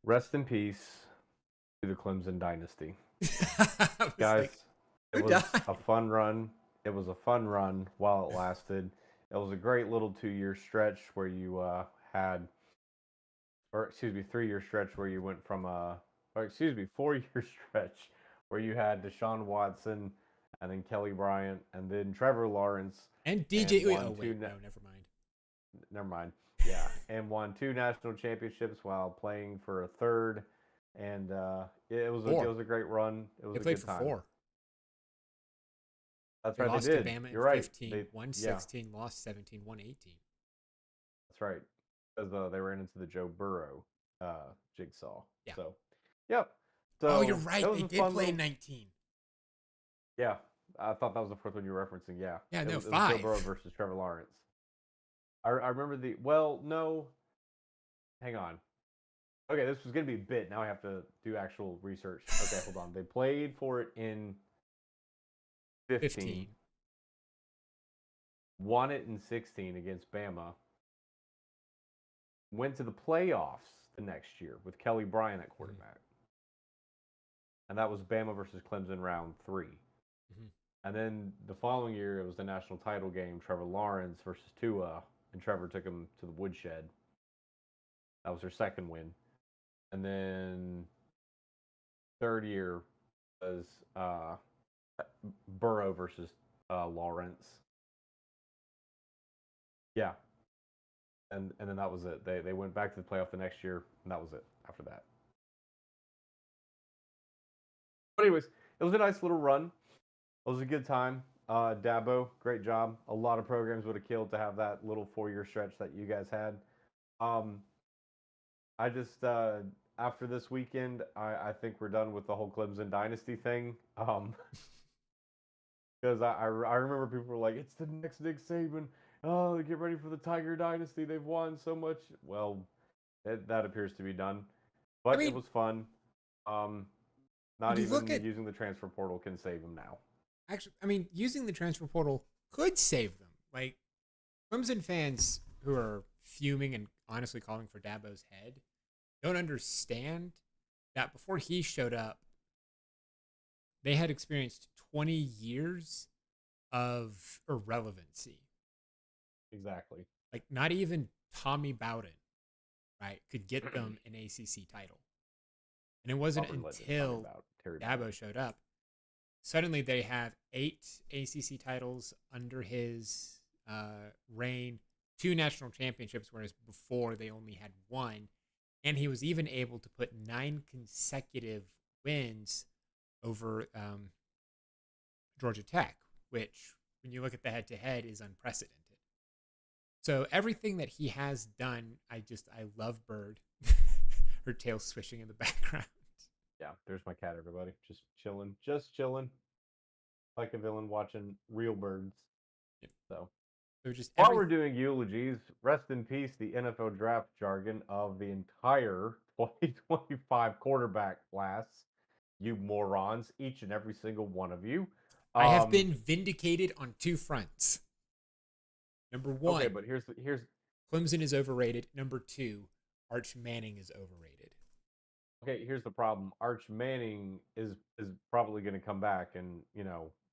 Rest in peace to the Clemson dynasty. I was Guys, like, it who was died? a fun run. It was a fun run while it lasted. It was a great little 2-year stretch where you had, or excuse me, 3-year stretch where you went from or excuse me, 4-year stretch where you had Deshaun Watson and then Kelly Bryant and then Trevor Lawrence And and DJ. Wait, oh won wait, no, never mind. never mind. Yeah, and won 2 national championships while playing for a third. And it was Four. a great run. It was They a played good for time. four. That's They right, they lost to did. Bama in You're right. 15, won Yeah, 16, lost 17, won 18. that's right. Because they ran into the Joe Burrow jigsaw. Yeah. So, yep. Oh, you're So it right. was They a did fun play in little. 19. Yeah, I thought that was the fourth one you were referencing. Yeah, Yeah, no, it was Joe Burrow five. versus Trevor Lawrence. I remember the. Well, no, hang on. Okay, this was gonna be a bit. Now I have to do actual research. Okay, hold on. They played for it in 15, 15. won it in 16 against Bama, went to the playoffs the next year with Kelly Bryant at Mm-hmm. quarterback. And that was Bama versus Clemson round 3. Mm-hmm. And then the following year, it was the national title game, Trevor Lawrence versus Tua, and Trevor took him to the woodshed. That was their second win. And then third year was Burrow versus Lawrence. Yeah, and then that was it. They went back to the playoff the next year, and that was it after that. But anyways, it was a nice little run. It was a good time. Dabo, great job. A lot of programs would have killed to have that little 4-year stretch that you guys had. Um, I just after this weekend, I think we're done with the whole Clemson dynasty thing. Because I remember people were like, it's the next Nick Saban. Oh, get ready for the Tiger dynasty. They've won so much. Well, that appears to be done. I But it mean, was fun. Um, when Not you look even at using the transfer portal can save him now. actually, I mean, using the transfer portal could save them. Like Clemson fans who are fuming and honestly calling for Dabo's head don't understand that before he showed up, they had experienced 20 years of irrelevancy. Exactly. Like not even Tommy Bowden, right, could get them an ACC title. And it wasn't Auburn legend talking until about Terry Dabo showed up. Suddenly they have 8 ACC titles under his reign, 2 national championships, whereas before they only had 1. And he was even able to put 9 consecutive wins over Georgia Tech, which, when you look at the head-to-head, is unprecedented. So everything that he has done, I love Bird. Her tail swishing in the background. Yeah, there's my cat, everybody. Just chilling. Like a villain watching real birds. Yeah. So So just while we're doing eulogies, rest in peace the NFL draft jargon of the entire 2025 quarterback class. You morons, each and every single one of you. I have been vindicated on 2 fronts. Number 1, okay, but here's Clemson is overrated. Number 2, Arch Manning is overrated. okay. Here's the problem. Arch Manning is probably going to come back and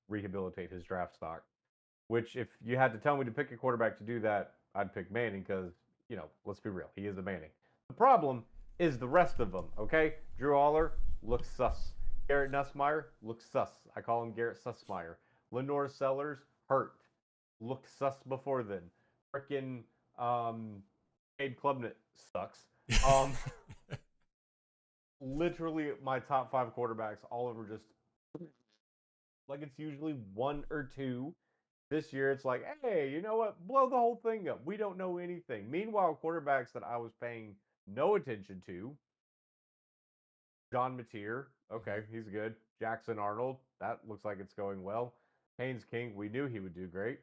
rehabilitate his draft stock. Which, if you had to tell me to pick a quarterback to do that, I'd pick Manning because let's be real, he is a Manning. The problem is the rest of them. Okay, Drew Aller looks sus. Garrett Nussmeier looks sus. I call him Garrett Sussmeier. Lenore Sellers hurt. Looked sus before then. Frickin' Cade Klubnik sucks. Literally my top 5 quarterbacks all over just like it's usually 1 or 2. This year it's like, hey, you know what? Blow the whole thing up. We don't know anything. Meanwhile, quarterbacks that I was paying no attention to, John Mateer, okay, he's good. Jackson Arnold, that looks like it's going well. Haynes King, we knew he would do great.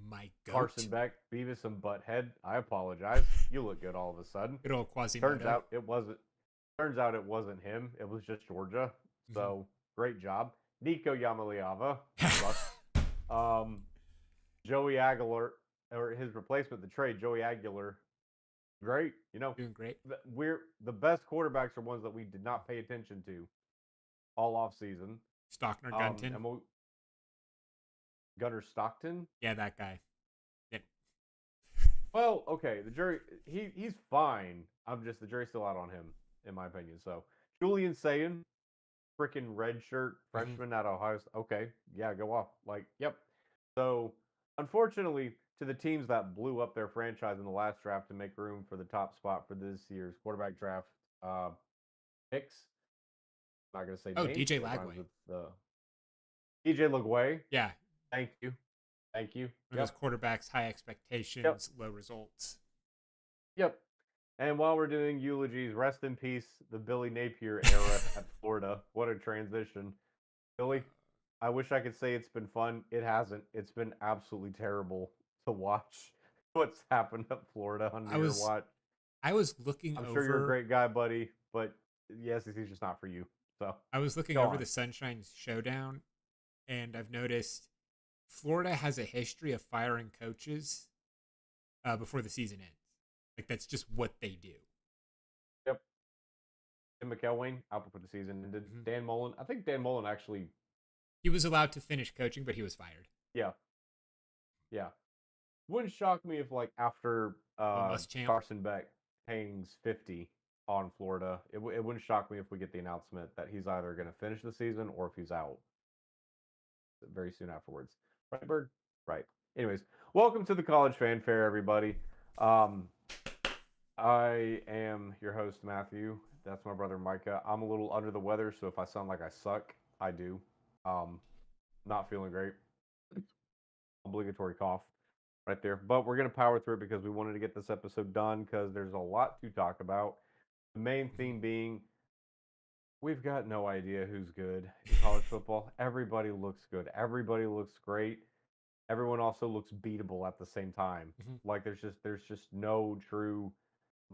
My goat. Carson Beck, Beavis and Butthead. I apologize. You look good all of a sudden. Good old Quasimodo. Turns out it wasn't him. It was just Georgia. So great job. Nico Yamaliava. Joey Aguilar, or his replacement, the trade, Joey Aguilar. Great. You know, Doing great. we're the best quarterbacks are ones that we did not pay attention to all off season. Stockner Gunton. And Gunnar Stockton. Yeah, that guy. Yeah. Well, okay, the jury he's fine. I'm just the jury's still out on him, in my opinion. So Julian Sayin, freaking red shirt Mm-hmm. freshman out of Ohio. Okay, yeah, go off. Like, yep. So unfortunately, to the teams that blew up their franchise in the last draft to make room for the top spot for this year's quarterback draft picks. I'm not gonna say Oh, names. DJ It rhymes Lagway. with DJ Lagway. Yeah. Thank you. Thank you. One of Yep. those quarterbacks, high Yep. expectations, low results. Yep. And while we're doing eulogies, rest in peace, the Billy Napier era at Florida. What a transition. Billy, I wish I could say it's been fun. It hasn't. It's been absolutely terrible to watch what's happened at Florida under your watch. I was looking I'm over. sure you're a great guy, buddy, but the SEC is just not for you. So I was looking over the Sunshine Showdown, and I've noticed Florida has a history of firing coaches before the season ends. Like, that's just what they do. Yep. Tim McElwain out before the season ended. Mm-hmm. Dan Mullen. I think Dan Mullen actually. He was allowed to finish coaching, but he was fired. Yeah. Yeah. Wouldn't shock me if, like, after Carson Beck hangs 50 on Florida, it wouldn't shock me if we get the announcement that he's either going to finish the season or if he's out very soon afterwards. Right, Bird? Right. Anyways, welcome to the College Fanfair, everybody. I am your host, Matthew. That's my brother, Micah. I'm a little under the weather, so if I sound like I suck, I do. Not feeling great. Obligatory cough right there. But we're going to power through it because we wanted to get this episode done because there's a lot to talk about. The main theme being we've got no idea who's good in college football. Everybody looks good. Everybody looks great. Everyone also looks beatable at the same time. Mm-hmm. Like there's just no true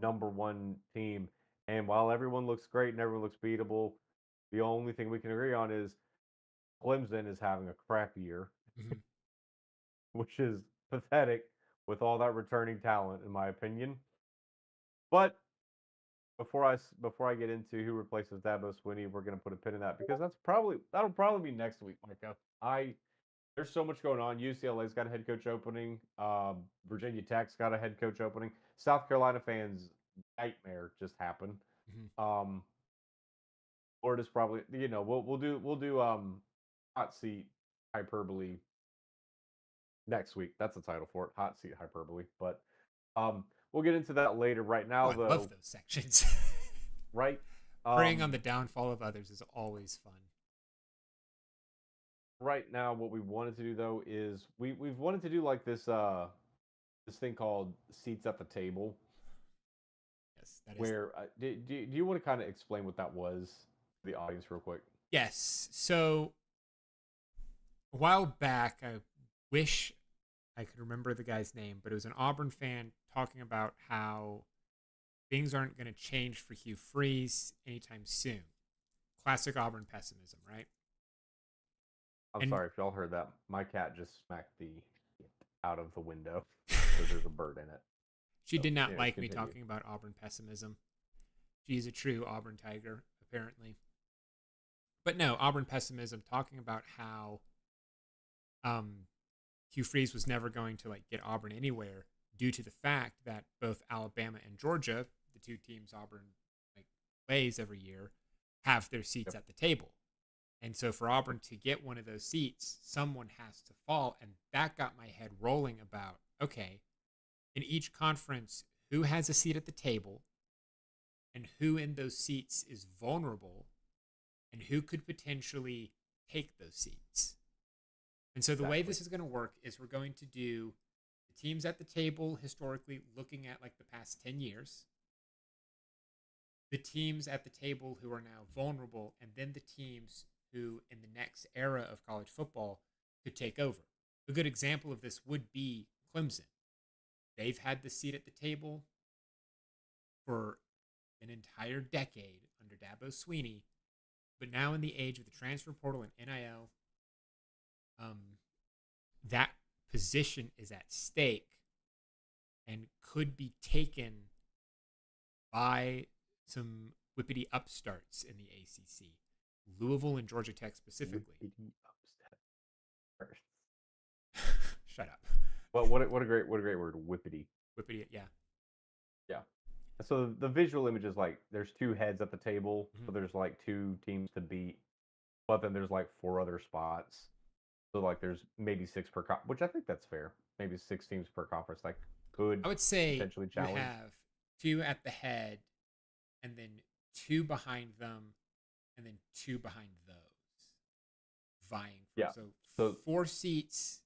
number one team. And while everyone looks great and everyone looks beatable, the only thing we can agree on is Clemson is having a crap year, mm-hmm. which is pathetic with all that returning talent, in my opinion. But before I get into who replaces Dabo Swinney, we're gonna put a pin in that because that'll probably be next week, Micah. There's so much going on. UCLA's got a head coach opening. Virginia Tech's got a head coach opening. South Carolina fans' nightmare just happened. Mm-hmm. Florida's probably we'll do hot seat hyperbole next week. That's the title for it, hot seat hyperbole. But we'll get into that later. Right now, though, I love those sections. Right, preying on the downfall of others is always fun. Right now, what we wanted to do though is we've wanted to do like this this thing called seats at the table. Yes, that is. Where do you want to kind of explain what that was to the audience real quick? Yes. So a while back, I wish I could remember the guy's name, but it was an Auburn fan talking about how things aren't going to change for Hugh Freeze anytime soon. Classic Auburn pessimism, right? I'm sorry if y'all heard that. My cat just smacked the out of the window because there's a bird in it. She did not like me talking about Auburn pessimism. She's a true Auburn Tiger, apparently. But no, Auburn pessimism, talking about how Hugh Freeze was never going to get Auburn anywhere due to the fact that both Alabama and Georgia, the two teams Auburn plays every year, have their seats at the table. And so for Auburn to get one of those seats, someone has to fall. And that got my head rolling about, okay, in each conference, who has a seat at the table and who in those seats is vulnerable and who could potentially take those seats. And so the way this is going to work is we're going to do the teams at the table historically looking at the past 10 years, the teams at the table who are now vulnerable, and then the teams who in the next era of college football could take over. A good example of this would be Clemson. They've had the seat at the table for an entire decade under Dabo Swinney, but now in the age of the transfer portal and NIL, that position is at stake and could be taken by some whippity upstarts in the ACC, Louisville and Georgia Tech specifically. Whippity upstart. Shut up. What a great word, whippity. Whippity, yeah. Yeah. So the visual image is like there's two heads at the table, so there's like two teams to beat, but then there's like 4 other spots. So like there's maybe 6 per which I think that's fair. Maybe 6 teams per conference like could I would say potentially challenge. you have 2 at the head, and then 2 behind them, and then 2 behind those, vying for. Yeah. So 4 seats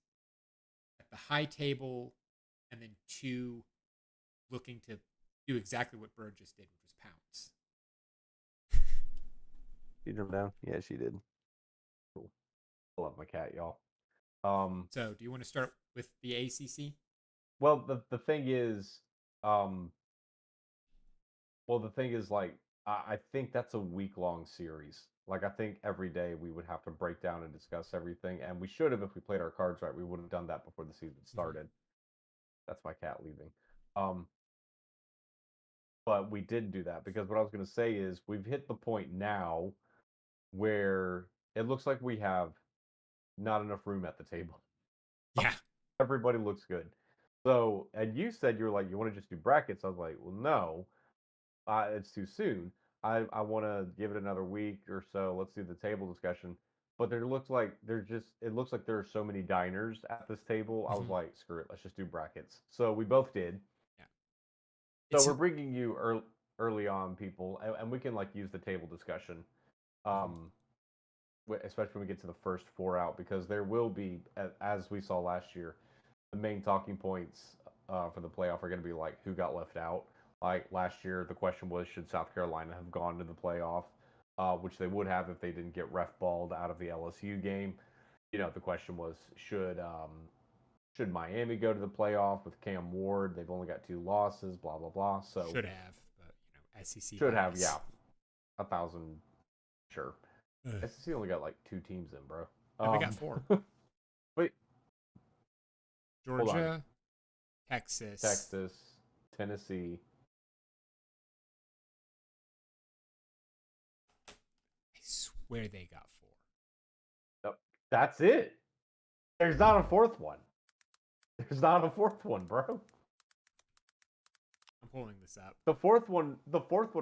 at the high table, and then 2 looking to do exactly what Bird just did, which was pounce. She jumped down. Yeah, she did. Cool. I love my cat, y'all. So, do you want to start with the ACC? Well, the thing is, like I think that's a week-long series. Like I think every day we would have to break down and discuss everything, and we should have if we played our cards right. We would have done that before the season started. That's my cat leaving. But we didn't do that because what I was going to say is we've hit the point now where it looks like we have not enough room at the table. Yeah. Everybody looks good. So, and you said you were like, you want to just do brackets. I was like, well, no, it's too soon. I want to give it another week or so. Let's do the table discussion. But it looks like there are so many diners at this table. I was like, screw it, let's just do brackets. So we both did. Yeah. So we're bringing you early on, people, and we can like use the table discussion, especially when we get to the first 4 out, because there will be, as we saw last year, the main talking points for the playoff are going to be like who got left out. Like last year, the question was, should South Carolina have gone to the playoff, which they would have if they didn't get ref balled out of the LSU game. The question was, should Miami go to the playoff with Cam Ward? They've only got 2 losses, blah, blah, blah. So should have, but SEC should bias. have, yeah. 1,000, sure. SEC only got like 2 teams in, bro. They got 4. Wait. Georgia, Texas, Tennessee. I swear they got 4. Nope. That's it. There's not a 4th one. There's not a 4th one, bro. I'm pulling this up. The fourth one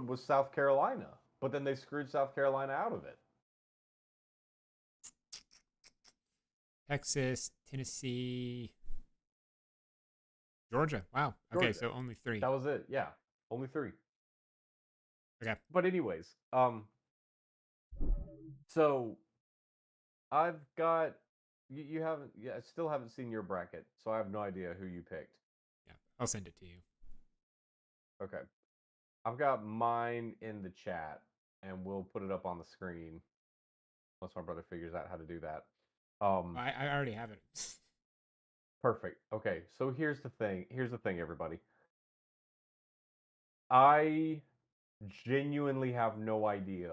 was South Carolina, but then they screwed South Carolina out of it. Texas, Tennessee, Georgia. Wow. Okay, Georgia. so only 3. That was it. Yeah, only 3. Okay. But anyways, so I've got you haven't. Yeah, I still haven't seen your bracket, so I have no idea who you picked. Yeah, I'll send it to you. Okay, I've got mine in the chat, and we'll put it up on the screen once my brother figures out how to do that. I already have it. Perfect. Okay, so here's the thing, everybody. I genuinely have no idea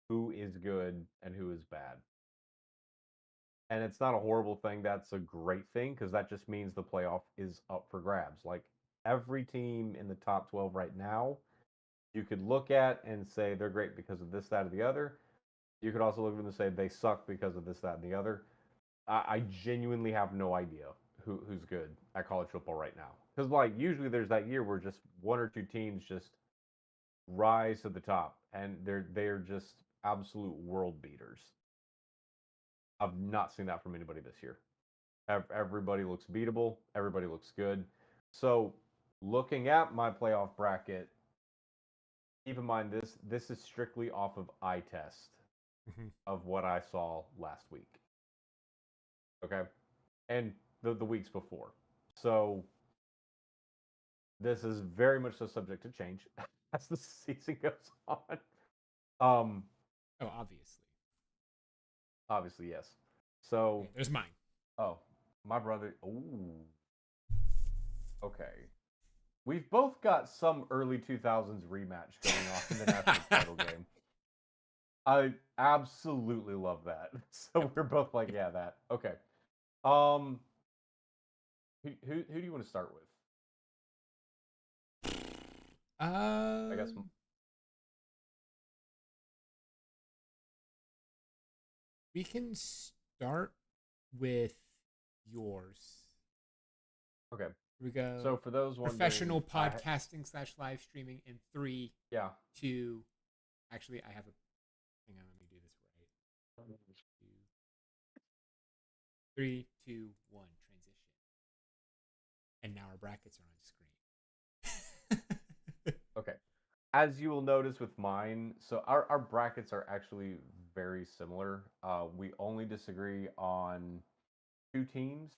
who is good and who is bad. And it's not a horrible thing. That's a great thing because that just means the playoff is up for grabs. Like every team in the top 12 right now, you could look at and say they're great because of this, that, or the other. You could also look at them and say they suck because of this, that, and the other. I genuinely have no idea who's good at college football right now. Because like usually there's that year where just 1 or 2 teams just rise to the top and they're just absolute world beaters. I've not seen that from anybody this year. Everybody looks beatable. Everybody looks good. So looking at my playoff bracket, keep in mind this is strictly off of eye test of what I saw last week. Okay, and the weeks before. So this is very much so subject to change as the season goes on. Oh, obviously, yes. So okay, there's mine. Oh, my brother. Ooh. Okay. We've both got some early 2000s rematch going off in the national title game. I absolutely love that. So we're both like, yeah, that. Okay. Who do you want to start with? guess. We can start with yours. Okay. We go. So for those professional wondering, podcasting / live streaming in 3, yeah. 2. Actually, I have a. Hang on, let me do this right. 3, 2, 1. Transition. And now our brackets are on screen. Okay. As you will notice with mine, so our brackets are actually very similar. We only disagree on 3 teams,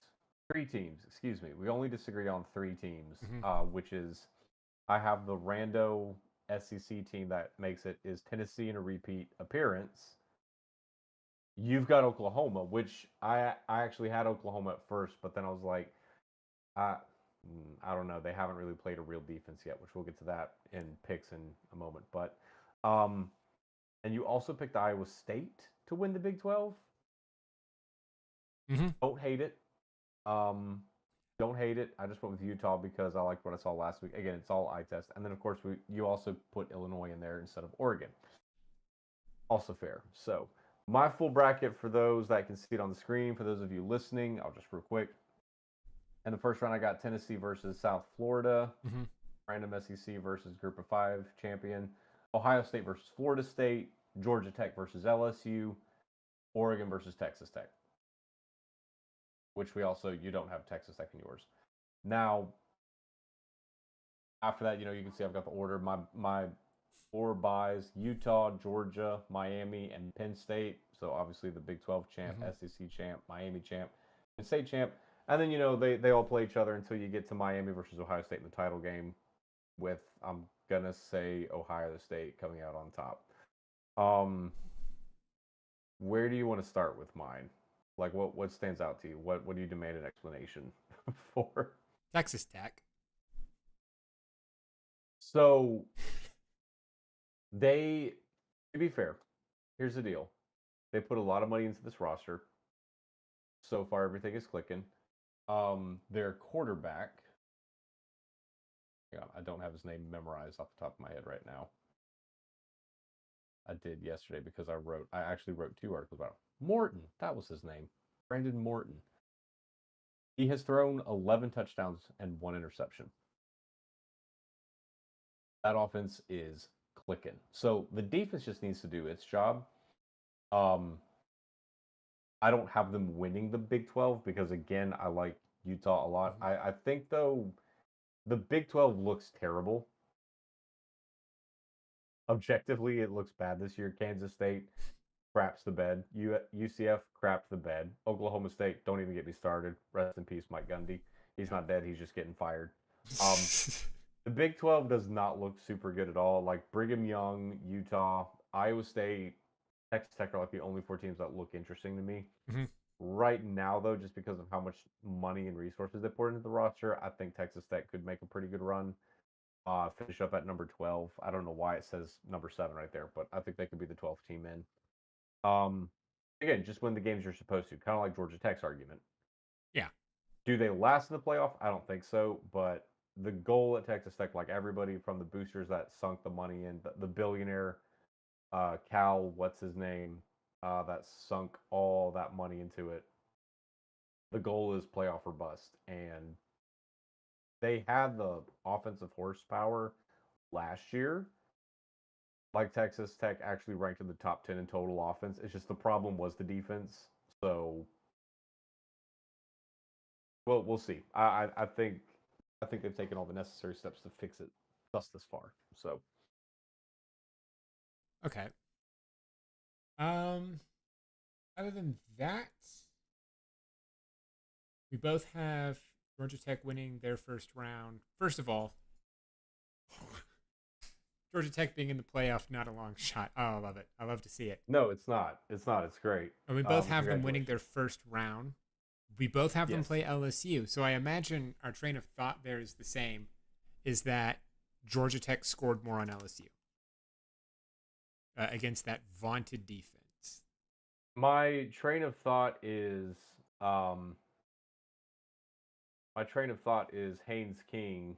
excuse me. We only disagree on 3 teams, which is I have the rando SEC team that makes it is Tennessee in a repeat appearance. You've got Oklahoma, which I actually had Oklahoma at first, but then I was like, I don't know. They haven't really played a real defense yet, which we'll get to that in picks in a moment. But, and you also picked Iowa State to win the Big 12. Don't hate it. Don't hate it. I just went with Utah because I liked what I saw last week. Again, it's all eye test. And then, of course, you also put Illinois in there instead of Oregon. Also fair. So, my full bracket for those that can see it on the screen, for those of you listening, I'll just real quick. In the first round, I got Tennessee versus South Florida. Random SEC versus Group of 5 champion. Ohio State versus Florida State. Georgia Tech versus LSU. Oregon versus Texas Tech. Which you don't have Texas Tech in yours. Now, after that, you can see I've got the order. My 4 buys: Utah, Georgia, Miami, and Penn State. So obviously the Big 12 champ, SEC champ, Miami champ, Penn State champ. And then, they all play each other until you get to Miami versus Ohio State in the title game with, I'm going to say, Ohio State coming out on top. Where do you want to start with mine? Like, what stands out to you? What do you demand an explanation for? Texas Tech. So, to be fair, here's the deal. They put a lot of money into this roster. So far, everything is clicking. Their quarterback, I don't have his name memorized off the top of my head right now. I did yesterday because I actually wrote 2 articles about him. Morton, that was his name. Brandon Morton. He has thrown 11 touchdowns and 1 interception. That offense is clicking. So the defense just needs to do its job. I don't have them winning the Big 12 because, again, I like Utah a lot. I think, though, the Big 12 looks terrible. Objectively, it looks bad this year. Kansas State craps the bed. UCF crapped the bed. Oklahoma State, don't even get me started. Rest in peace, Mike Gundy. He's not dead. He's just getting fired. The Big 12 does not look super good at all. Like Brigham Young, Utah, Iowa State, Texas Tech are like the only 4 teams that look interesting to me. Right now, though, just because of how much money and resources they poured into the roster, I think Texas Tech could make a pretty good run. Finish up at number 12. I don't know why it says number 7 right there, but I think they could be the 12th team in. Again, just win the games you're supposed to. Kind of like Georgia Tech's argument. Yeah. Do they last in the playoff? I don't think so, but the goal at Texas Tech, like everybody from the boosters that sunk the money in, the billionaire Cal, what's his name, that sunk all that money into it. The goal is playoff or bust, and they had the offensive horsepower last year. Like Texas Tech actually ranked in the top 10 in total offense. It's just the problem was the defense. So, well, we'll see. I think they've taken all the necessary steps to fix it thus this far. So, okay. Other than that, we both have Georgia Tech winning their first round. First of all, Georgia Tech being in the playoff, not a long shot. Oh, I love it. I love to see it. no, it's not. It's not. It's great. And we both have them winning their first round. We both have them play LSU. So I imagine our train of thought there is the same, is that Georgia Tech scored more on LSU against that vaunted defense. My train of thought is Haynes King.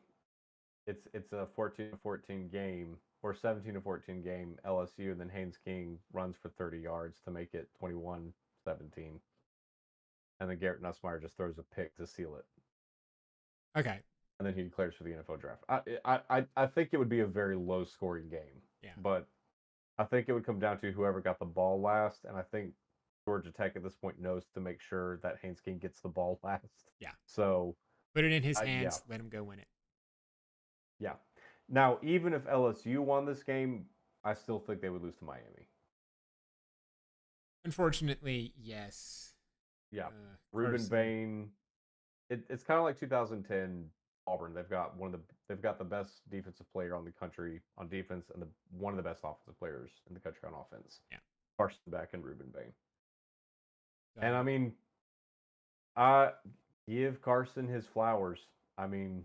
It's a 14-14 game. or 17-14 game LSU, and then Haynes King runs for 30 yards to make it 21-17. And then Garrett Nussmeier just throws a pick to seal it. Okay. And then he declares for the NFL draft. I think it would be a very low scoring game. Yeah. But I think it would come down to whoever got the ball last, and I think Georgia Tech at this point knows to make sure that Haynes King gets the ball last. Yeah. So put it in his hands. Yeah. Let him go win it. Yeah. Now, even if LSU won this game, I still think they would lose to Miami. Unfortunately, yes. Yeah. Ruben Bain. It's kind of like 2010 Auburn. They've got the best defensive player on the country on defense, and one of the best offensive players in the country on offense. Yeah. Carson Beck and Ruben Bain. So, and I mean, give Carson his flowers. I mean,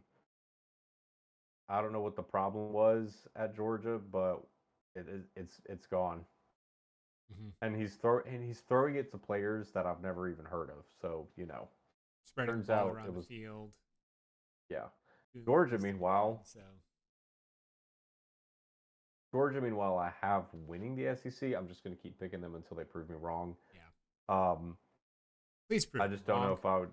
I don't know what the problem was at Georgia, but it's gone. mm-hmm. And he's throwing it to players that I've never even heard of. So, spreading the ball around the field. Yeah. Georgia, meanwhile, I have winning the SEC. I'm just going to keep picking them until they prove me wrong. Yeah. Please prove. I just don't know if I would.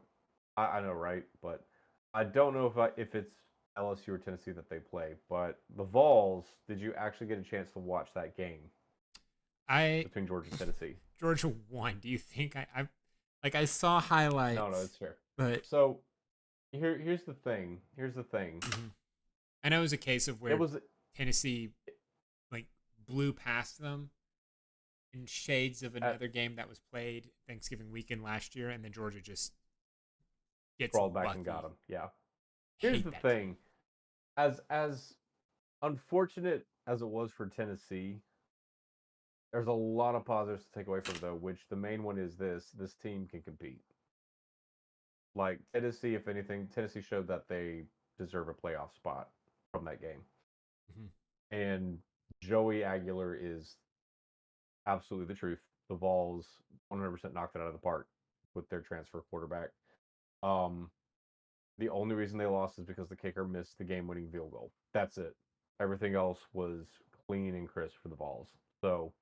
I know, right? But I don't know if it's LSU or Tennessee that they play. But the Vols, did you actually get a chance to watch that game? Between Georgia and Tennessee. Georgia won. Do you think I saw highlights? No, it's fair. But so here's the thing. Mm-hmm. I know it was a case of where Tennessee blew past them in shades of another game that was played Thanksgiving weekend last year, and then Georgia just gets crawled back lucky. and got them. Yeah. Here's the thing. As unfortunate as it was for Tennessee, there's a lot of positives to take away from it, though, which the main one is this team can compete. Like Tennessee, if anything, Tennessee showed that they deserve a playoff spot from that game. Mm-hmm. And Joey Aguilar is absolutely the truth. The Vols 100% knocked it out of the park with their transfer quarterback. The only reason they lost is because the kicker missed the game-winning field goal. That's it. Everything else was clean and crisp for the Vols. So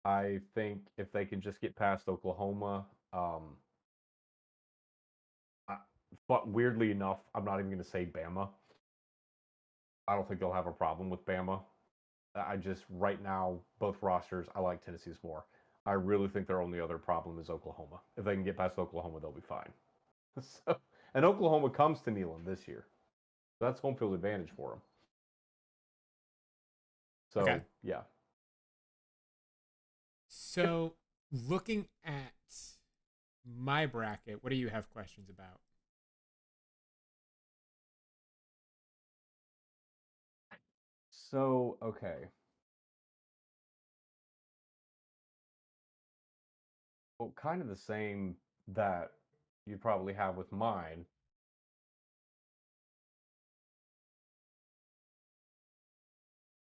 I think if they can just get past Oklahoma, but weirdly enough, I'm not even going to say Bama. I don't think they'll have a problem with Bama. I just, right now, both rosters, I like Tennessee's more. I really think their only other problem is Oklahoma. If they can get past Oklahoma, they'll be fine. And Oklahoma comes to Neyland this year. So that's home field advantage for them. So, okay. Yeah. So, looking at my bracket, what do you have questions about? So, okay. Well, kind of the same that you probably have with mine.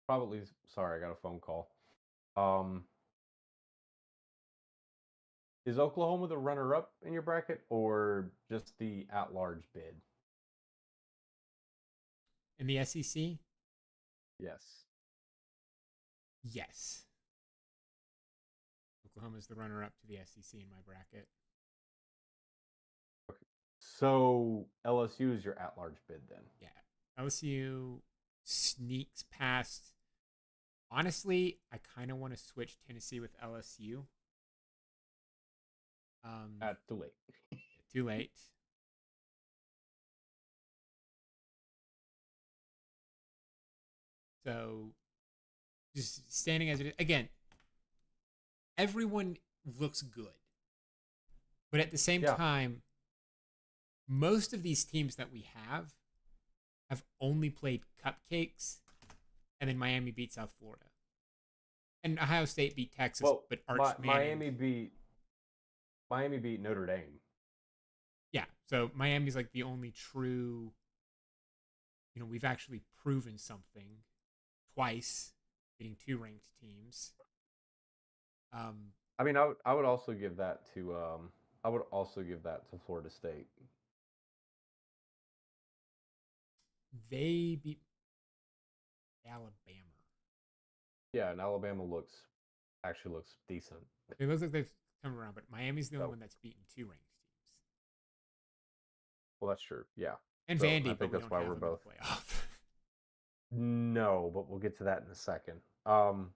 Probably, sorry, I got a phone call. Is Oklahoma the runner-up in your bracket or just the at-large bid? In the SEC? Yes. Yes. Oklahoma's the runner-up to the SEC in my bracket. Okay. So LSU is your at-large bid then? Yeah. LSU sneaks past. Honestly, I kind of want to switch Tennessee with LSU. Too late. Too late. So, just standing as it is. Again, everyone looks good. But at the same time, most of these teams that we have only played cupcakes, and then Miami beat South Florida. And Ohio State beat Texas, but Arch Manning... Miami beat Notre Dame. Yeah, so Miami's like the only true, we've actually proven something twice, beating two ranked teams. I mean, I would also give that to Florida State. They beat Alabama. Yeah, and Alabama actually looks decent. It looks like they've come around, but Miami's the only So, one that's beaten 2 ranked teams. well, that's true. Yeah. And So I Vandy, but think we that's don't why have we're them in the both. playoff. No, but we'll get to that in a second. So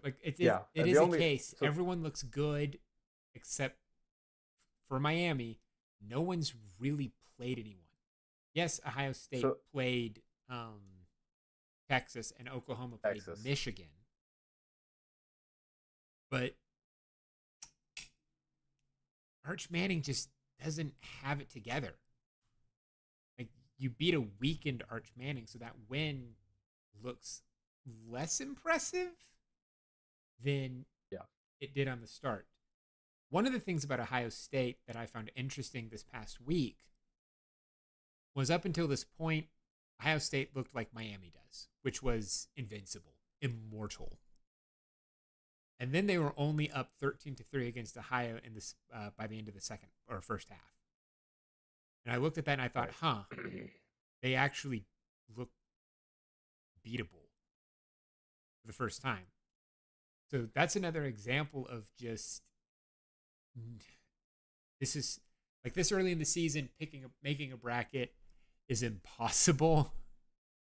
like it is Yeah, it the is a only case. so Everyone looks good except for Miami. No one's really played anyone. Yes, Ohio State so played Texas and Oklahoma played Texas. Michigan. But Arch Manning just doesn't have it together. Like you beat a weakened Arch Manning, so that win looks less impressive than Yeah. it did on the start. One of the things about Ohio State that I found interesting this past week was up until this point, Ohio State looked like Miami does, which was invincible, immortal. And then they were only up 13-3 against Ohio in this by the end of the second or first half. And I looked at that and I thought, Right. they actually look beatable for the first time. So that's another example of just this is like this early in the season making a bracket is impossible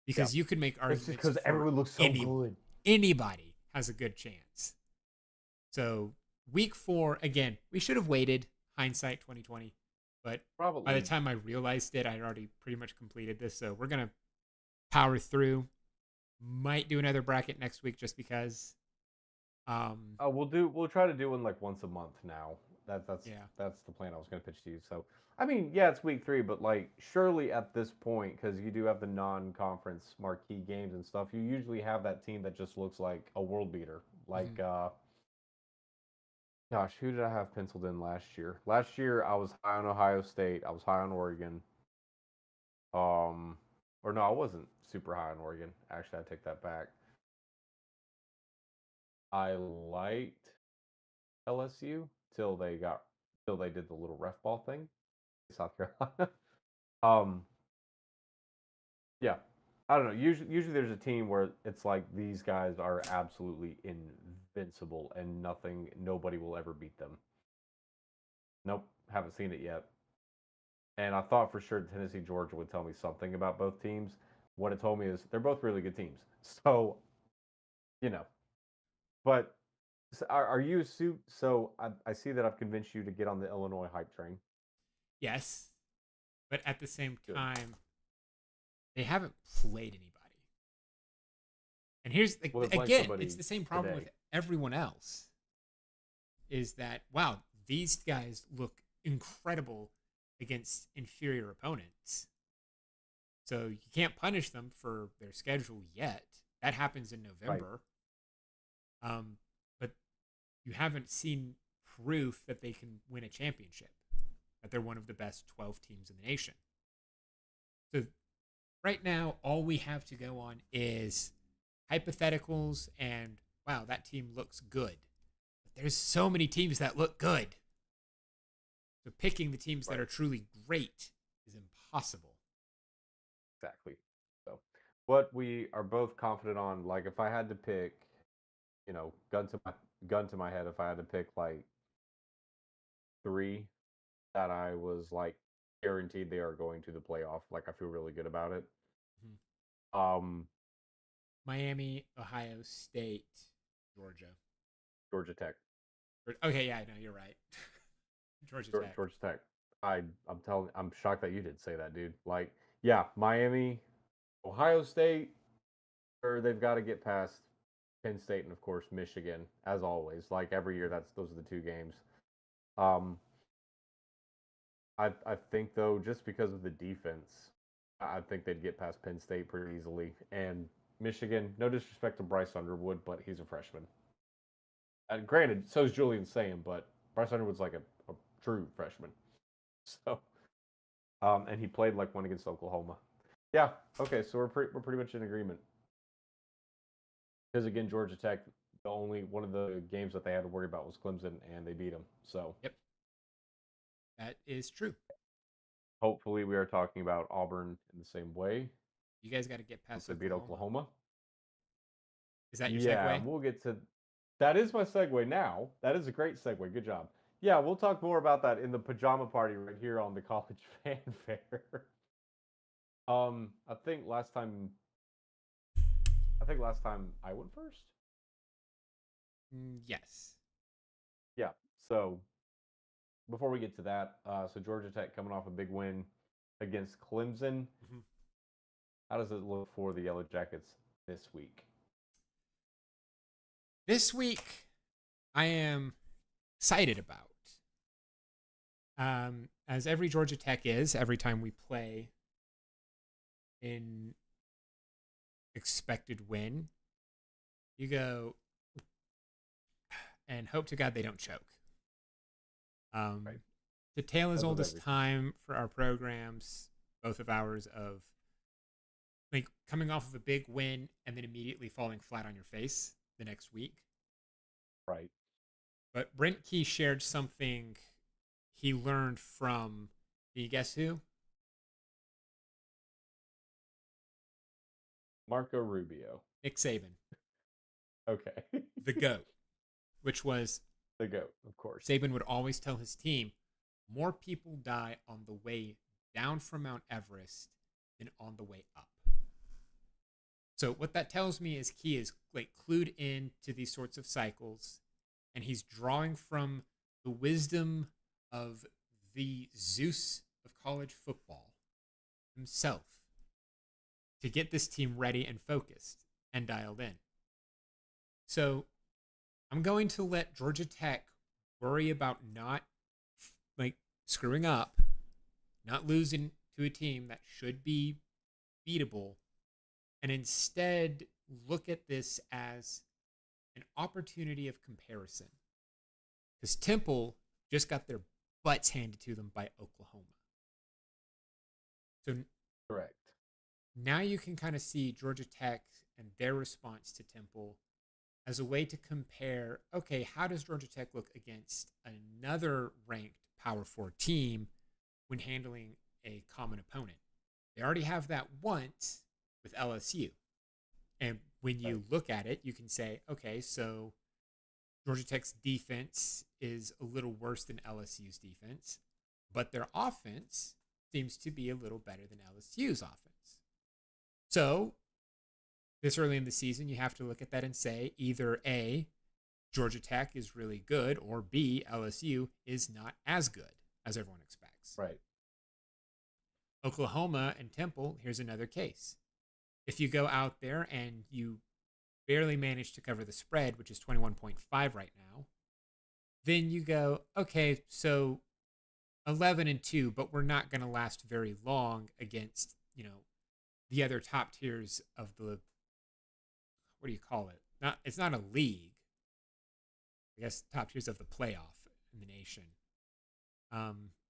because Yeah. you could make It's just arguments because for everyone looks so good. anybody has a good chance. So week 4 again, we should have waited. Hindsight 2020, but Probably. by the time I realized it, I had already pretty much completed this. So we're gonna power through. Might do another bracket next week just because. We'll try to do one like once a month now. That's Yeah. that's the plan I was going to pitch to you. So I mean, yeah, it's week 3, but like surely at this point, because you do have the non-conference marquee games and stuff, you usually have that team that just looks like a world beater. Like, Mhm. gosh, who did I have penciled in last year? Last year I was high on Ohio State. I was high on Oregon. Or no, I wasn't super high on Oregon. Actually, I take that back. I liked LSU till they did the little ref ball thing. South Carolina. um, yeah, I don't know. Usually there's a team where it's like these guys are absolutely invincible and nobody will ever beat them. Nope, haven't seen it yet. And I thought for sure Tennessee Georgia would tell me something about both teams. What it told me is they're both really good teams. So you know, but are you suit? So I see that I've convinced you to get on the Illinois hype train. Yes, but at the same Good. time, they haven't played anybody. And here's Well, they're playing again, it's somebody the same problem today. with everyone else. Is that wow? These guys look incredible against inferior opponents. So you can't punish them for their schedule yet. That happens in Right. November. But you haven't seen proof that they can win a championship, that they're one of the best 12 teams in the nation. So right now, all we have to go on is hypotheticals and wow, that team looks good. But there's so many teams that look good. So picking the teams that Right. are truly great is impossible. Exactly. So, what we are both confident on, like, if I had to pick, gun to my head, if I had to pick like 3 that I was like guaranteed they are going to the playoff, like I feel really good about it. Mhm. Um, Miami, Ohio State, Georgia. Georgia Tech, Okay, yeah, I know you're right. Georgia Tech. Georgia Tech. I'm shocked that you didn't say that, dude. Like, yeah, Miami, Ohio State, or they've got to get past Penn State and of course Michigan, as always. Like every year, those are the 2 games. Um, I think though, just because of the defense, I think they'd get past Penn State pretty easily. And Michigan, no disrespect to Bryce Underwood, but he's a freshman. And granted, so is Julian Sam, but Bryce Underwood's like a true freshman. So, and he played like one against Oklahoma. Yeah. Okay. So we're pretty much in agreement. Because again, Georgia Tech, the only one of the games that they had to worry about was Clemson, and they beat them. So Yep, that is true. hopefully, we are talking about Auburn in the same way You guys got to get once past they beat Oklahoma. Oklahoma. Is that your Yeah, segue? we'll get to that. Is my segue now. That is a great segue. Good job. Yeah, we'll talk more about that in the pajama party right here on the college fanfare. I think last time I went first. Yes. Yeah. So before we get to that, so Georgia Tech coming off a big win against Clemson. Mhm. How does it look for the Yellow Jackets this week? This week, I am excited about. As every Georgia Tech is, every time we play in expected win, you go and hope to God they don't choke. Right. The tale as As old with as everything. time for our programs, both of ours, of like coming off of a big win and then immediately falling flat on your face the next week. Right. But Brent Key shared something he learned from, can you guess who? Marco Rubio. Nick Saban, Okay. the GOAT, which was The GOAT, of course. Saban would always tell his team, more people die on the way down from Mount Everest than on the way up. So what that tells me is Key is like clued in to these sorts of cycles, and he's drawing from the wisdom of the Zeus of college football himself to get this team ready and focused and dialed in. So I'm going to let Georgia Tech worry about not like screwing up, not losing to a team that should be beatable, and instead look at this as an opportunity of comparison. Because Temple just got their butts handed to them by Oklahoma. So Correct. now you can kind of see Georgia Tech and their response to Temple as a way to compare, okay, how does Georgia Tech look against another ranked Power 4 team when handling a common opponent? They already have that once with LSU. And when you look at it, you can say, okay, so Georgia Tech's defense is a little worse than LSU's defense, but their offense seems to be a little better than LSU's offense. So, this early in the season, you have to look at that and say either A, Georgia Tech is really good, or B, LSU is not as good as everyone expects. Right. Oklahoma and Temple, here's another case. If you go out there and you barely manage to cover the spread, which is 21.5 right now, then you go, okay, so 11-2, but we're not going to last very long against, the other top tiers of the, what do you call it? It's not a league. I guess top tiers of the playoff in the nation.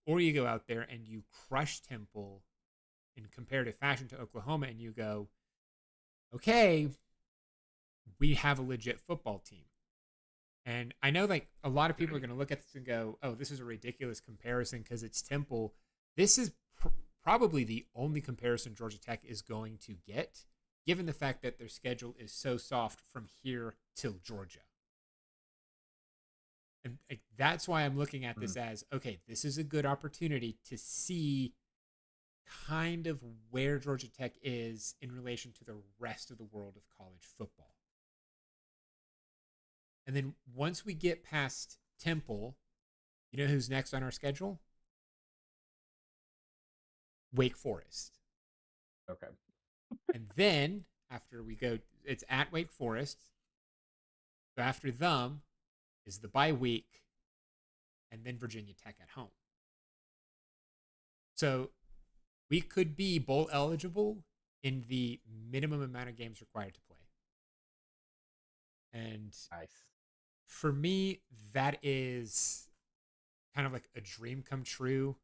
Or you go out there and you crush Temple in comparative fashion to Oklahoma and you go, okay, we have a legit football team. And I know like a lot of people are going to look at this and go, oh, this is a ridiculous comparison because it's Temple. This is probably the only comparison Georgia Tech is going to get, given the fact that their schedule is so soft from here till Georgia. And that's why I'm looking at this as, okay, this is a good opportunity to see kind of where Georgia Tech is in relation to the rest of the world of college football. And then once we get past Temple, you know who's next on our schedule? Wake Forest. Okay. And then after we go, it's at Wake Forest. So after them is the bye week, and then Virginia Tech at home. So we could be bowl eligible in the minimum amount of games required to play. And Nice. for me, that is kind of like a dream come true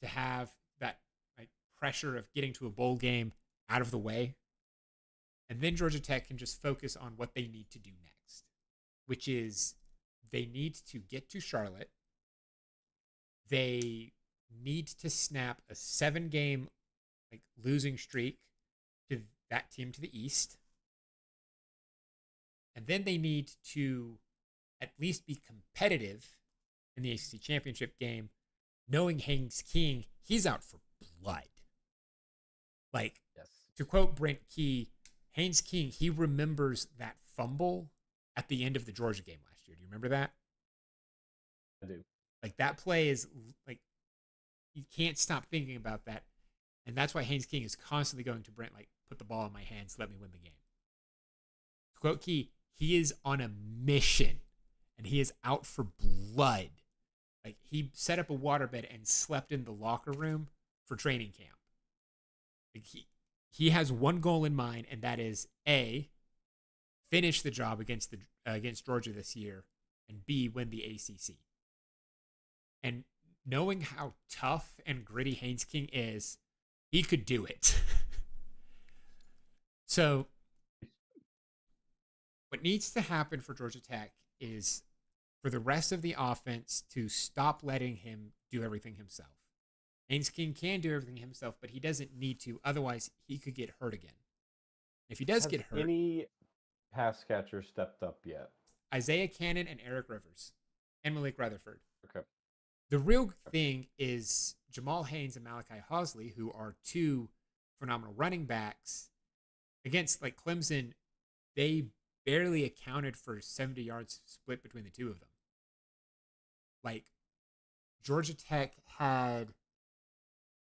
to have that like pressure of getting to a bowl game out of the way. And then Georgia Tech can just focus on what they need to do next, which is they need to get to Charlotte. They need to snap a 7-game like losing streak to that team to the east. And then they need to at least be competitive in the ACC championship game, knowing Haynes King, he's out for blood. Like, Yes. to quote Brent Key, Haynes King, he remembers that fumble at the end of the Georgia game last year. Do you remember that? I do. Like, that play is like, you can't stop thinking about that. And that's why Haynes King is constantly going to Brent, like, put the ball in my hands, let me win the game. To quote Key, he is on a mission and he is out for blood. Like, he set up a waterbed and slept in the locker room for training camp. Like, he has one goal in mind, and that is A, finish the job against Georgia this year, and B, win the ACC. And knowing how tough and gritty Haynes King is, he could do it. So what needs to happen for Georgia Tech is for the rest of the offense to stop letting him do everything himself. Haynes King can do everything himself, but he doesn't need to. Otherwise, he could get hurt again. If he does get hurt, any pass catcher stepped up yet? Isaiah Cannon and Eric Rivers and Malik Rutherford. Okay. The real thing is Jamal Haynes and Malachi Hosley, who are two phenomenal running backs. Against like Clemson, they barely accounted for 70 yards split between the two of them. Like, Georgia Tech had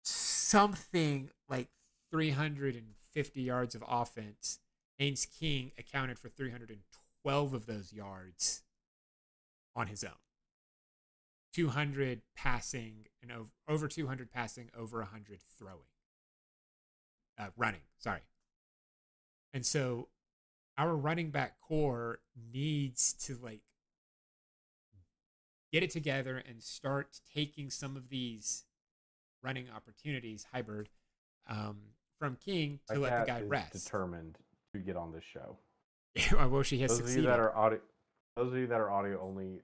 something like 350 yards of offense. Haynes King accounted for 312 of those yards on his own. 200 passing and over 200 passing, over 100 throwing. Running, sorry. And so our running back core needs to like get it together and start taking some of these running opportunities, Hybrid, from King to let the guy rest. Determined to get on this show. Well, she has succeeded. Those of you that are audio only,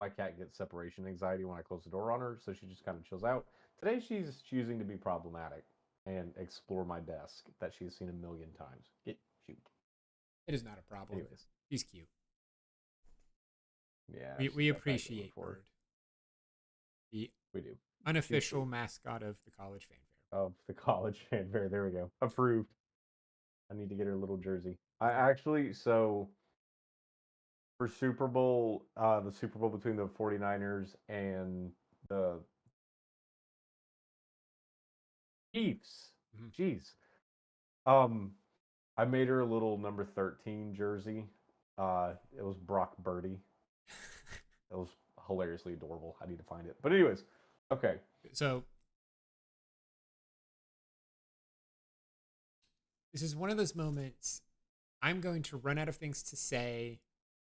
my cat gets separation anxiety when I close the door on her, so she just kind of chills out. Today she's choosing to be problematic and explore my desk that she's seen a million times. Shoot. It is not a problem. Anyways. She's cute. Yeah. We appreciate Bird. We do. Unofficial mascot of the college fanfare. Of the college fanfare. There we go. Approved. I need to get her a little jersey. I actually, so for Super Bowl, the Super Bowl between the 49ers and the Chiefs. Mm-hmm. Jeez. I made her a little number 13 jersey. It was Brock Birdie. It was hilariously adorable. I need to find it. But anyways, okay. So this is one of those moments I'm going to run out of things to say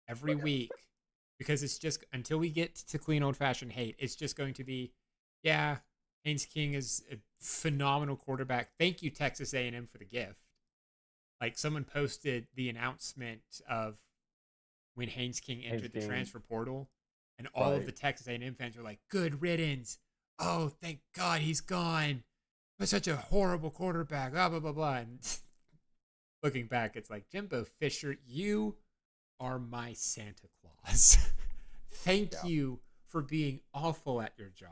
every week because it's just until we get to clean old-fashioned hate, it's just going to be, yeah, Haynes King is a phenomenal quarterback. Thank you, Texas A&M, for the gift. Like, someone posted the announcement of when Haynes King entered the transfer portal, and all of the Texas A&M fans were like, good riddance. Oh, thank God he's gone. But such a horrible quarterback. Blah, blah, blah, blah. And looking back, it's like, Jimbo Fisher, you are my Santa Claus. Thank you for being awful at your job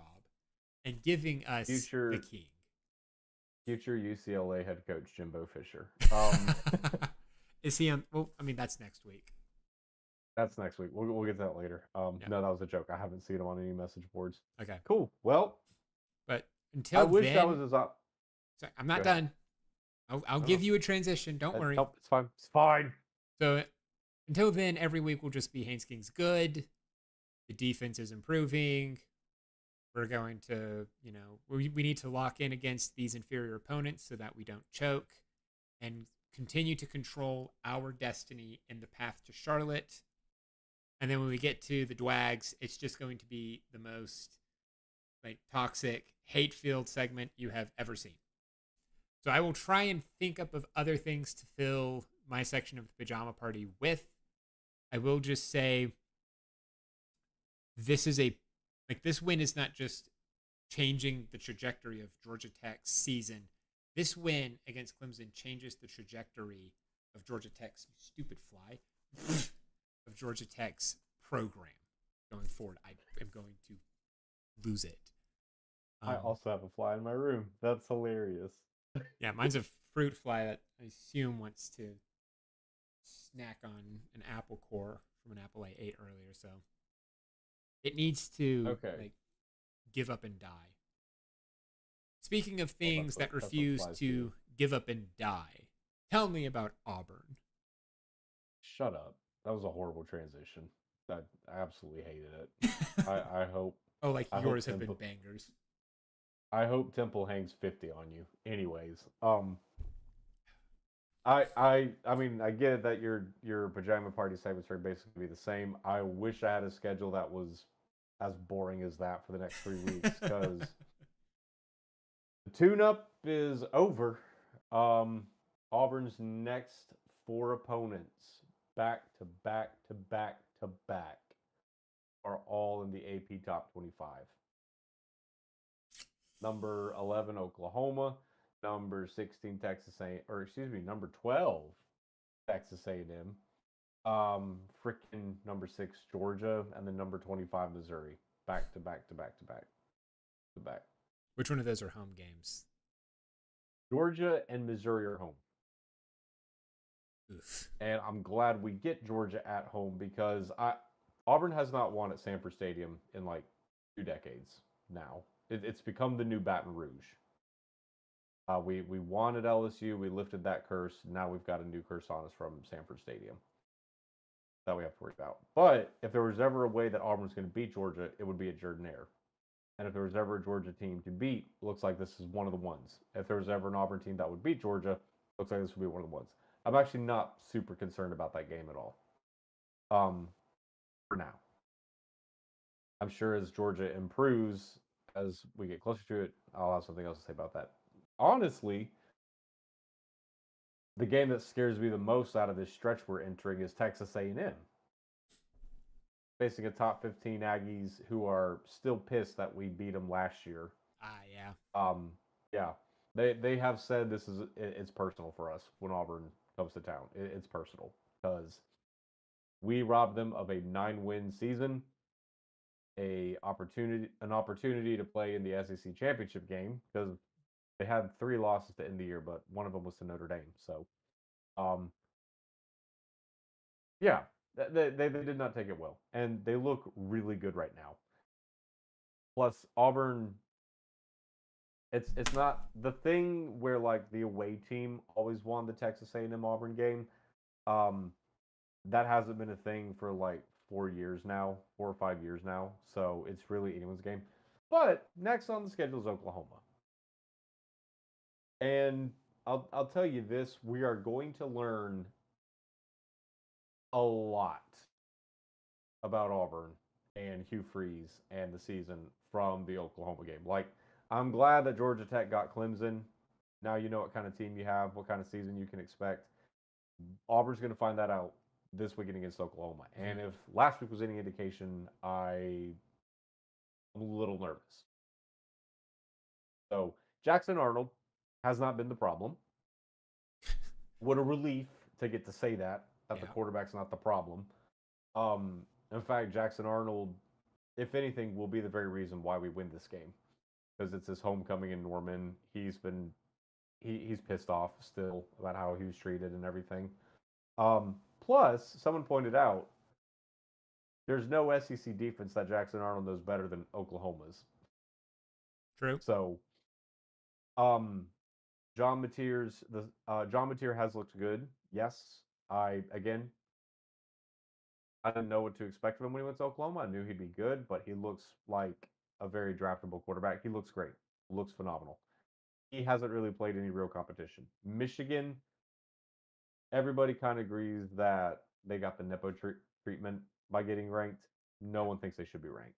and giving us the king. Future UCLA head coach Jimbo Fisher. Is he on? Well, I mean, that's next week. That's next week. We'll get to that later. No, that was a joke. I haven't seen him on any message boards. Okay. Cool. Well, but until I wish then, that was his sorry, I'm not done. I'll give you a transition. Don't worry. Nope, it's fine. It's fine. So until then, every week will just be Haynes King's good. The defense is improving. We're going to, we need to lock in against these inferior opponents so that we don't choke and continue to control our destiny in the path to Charlotte. And then when we get to the THWgs, it's just going to be the most toxic, hate-filled segment you have ever seen. So I will try and think up of other things to fill my section of the pajama party with. I will just say this win is not just changing the trajectory of Georgia Tech's season. This win against Clemson changes the trajectory of Georgia Tech's stupid fly of Georgia Tech's program going forward. I am going to lose it. I also have a fly in my room. That's hilarious. Yeah, mine's a fruit fly that I assume wants to snack on an apple core from an apple I ate earlier. So it needs to Okay. like give up and die. Speaking of Well, things that that's what refuse flies to do. give up and die, tell me about Auburn. Shut up. That was a horrible transition. I absolutely hated it. I hope Oh, like I hope yours have been Temple bangers. I hope Temple hangs 50 on you. Anyways, I mean I get it that your pajama party segments are basically the same. I wish I had a schedule that was as boring as that for the next 3 weeks because the tune-up is over. Auburn's next four opponents, back to back to back to back, are all in the AP Top 25. Number 11, Oklahoma. Number 16, Texas A, or excuse me, number 12, Texas A&M. Freaking number 6, Georgia, and then number 25, Missouri. Back to back to back to back to back. Which one of those are home games? Georgia and Missouri are home. Oof. And I'm glad we get Georgia at home because Auburn has not won at Sanford Stadium in like 2 decades now. It's become the new Baton Rouge. We won at LSU. We lifted that curse. Now we've got a new curse on us from Sanford Stadium that we have to worry about. But if there was ever a way that Auburn's going to beat Georgia, it would be at Jordan-Hare. And if there was ever a Georgia team to beat, looks like this is one of the ones. If there was ever an Auburn team that would beat Georgia, looks like this would be one of the ones. I'm actually not super concerned about that game at all. For now. I'm sure as Georgia improves, as we get closer to it, I'll have something else to say about that. Honestly, the game that scares me the most out of this stretch we're entering is Texas A&M. Facing a top 15 Aggies who are still pissed that we beat them last year. Yeah. Yeah. They have said it's personal for us when Auburn comes to town. It's personal because we robbed them of a 9-win season, an opportunity to play in the SEC championship game because they had 3 losses to end the year, but one of them was to Notre Dame. So, yeah, they did not take it well, and they look really good right now. Plus, Auburn, it's not the thing where like the away team always won the Texas A&M Auburn game. Um, that hasn't been a thing for like 4 years now, 4 or 5 years now. So it's really anyone's game. But next on the schedule is Oklahoma. And I'll tell you this, we are going to learn a lot about Auburn and Hugh Freeze and the season from the Oklahoma game. Like, I'm glad that Georgia Tech got Clemson. Now you know what kind of team you have, what kind of season you can expect. Auburn's going to find that out this weekend against Oklahoma. Mm-hmm. And if last week was any indication, I'm a little nervous. So Jackson Arnold has not been the problem. What a relief to get to say that the quarterback's not the problem. In fact, Jackson Arnold, if anything, will be the very reason why we win this game because it's his homecoming in Norman. He's pissed off still about how he was treated and everything. Plus, someone pointed out there's no SEC defense that Jackson Arnold knows better than Oklahoma's. True. So, John Mateer has looked good. Yes, I didn't know what to expect of him when he went to Oklahoma. I knew he'd be good, but he looks like a very draftable quarterback. He looks great. Looks phenomenal. He hasn't really played any real competition. Michigan, everybody kind of agrees that they got the nepo treatment by getting ranked. No one thinks they should be ranked.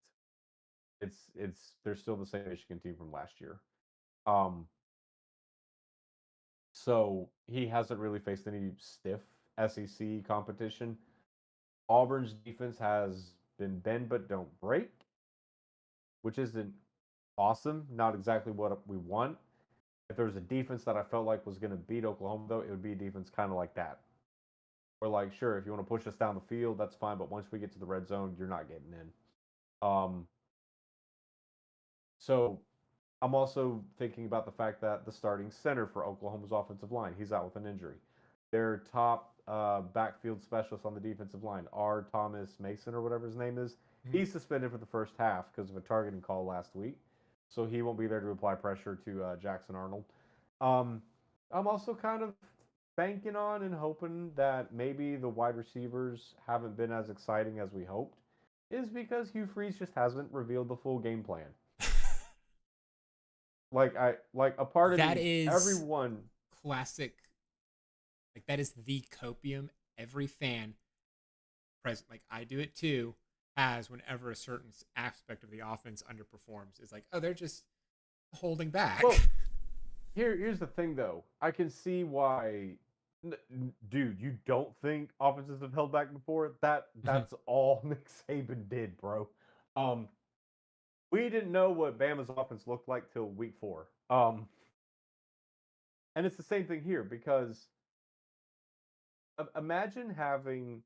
They're still the same Michigan team from last year. So he hasn't really faced any stiff SEC competition. Auburn's defense has been bend but don't break, which isn't awesome. Not exactly what we want. If there was a defense that I felt like was going to beat Oklahoma, though, it would be a defense kind of like that. We're like, sure, if you want to push us down the field, that's fine. But once we get to the red zone, you're not getting in. So I'm also thinking about the fact that the starting center for Oklahoma's offensive line, he's out with an injury. Their top backfield specialist on the defensive line, R. Thomas Mason or whatever his name is, he's suspended for the first half because of a targeting call last week. So he won't be there to apply pressure to Jackson Arnold. Um, I'm also kind of banking on and hoping that maybe the wide receivers haven't been as exciting as we hoped, is because Hugh Freeze just hasn't revealed the full game plan. Like a part of That me, is everyone. classic. Like that is the copium every fan present. Like I do it too. Has whenever a certain aspect of the offense underperforms, is like, oh, they're just holding back. Well, here's the thing though. I can see why. Dude, you don't think offenses have held back before? That's all Nick Saban did, bro. Um, we didn't know what Bama's offense looked like till week 4. And it's the same thing here because imagine having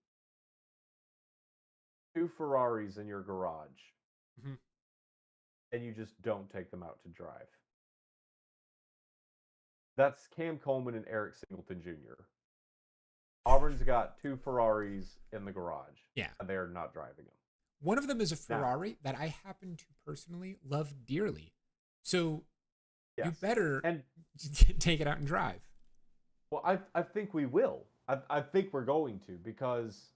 2 Ferraris in your garage and you just don't take them out to drive. That's Cam Coleman and Eric Singleton Jr. Auburn's got 2 Ferraris in the garage. Yeah. And they're not driving them. One of them is a Ferrari that I happen to personally love dearly. So you better take it out and drive. Well, I think we will. I think we're going to because,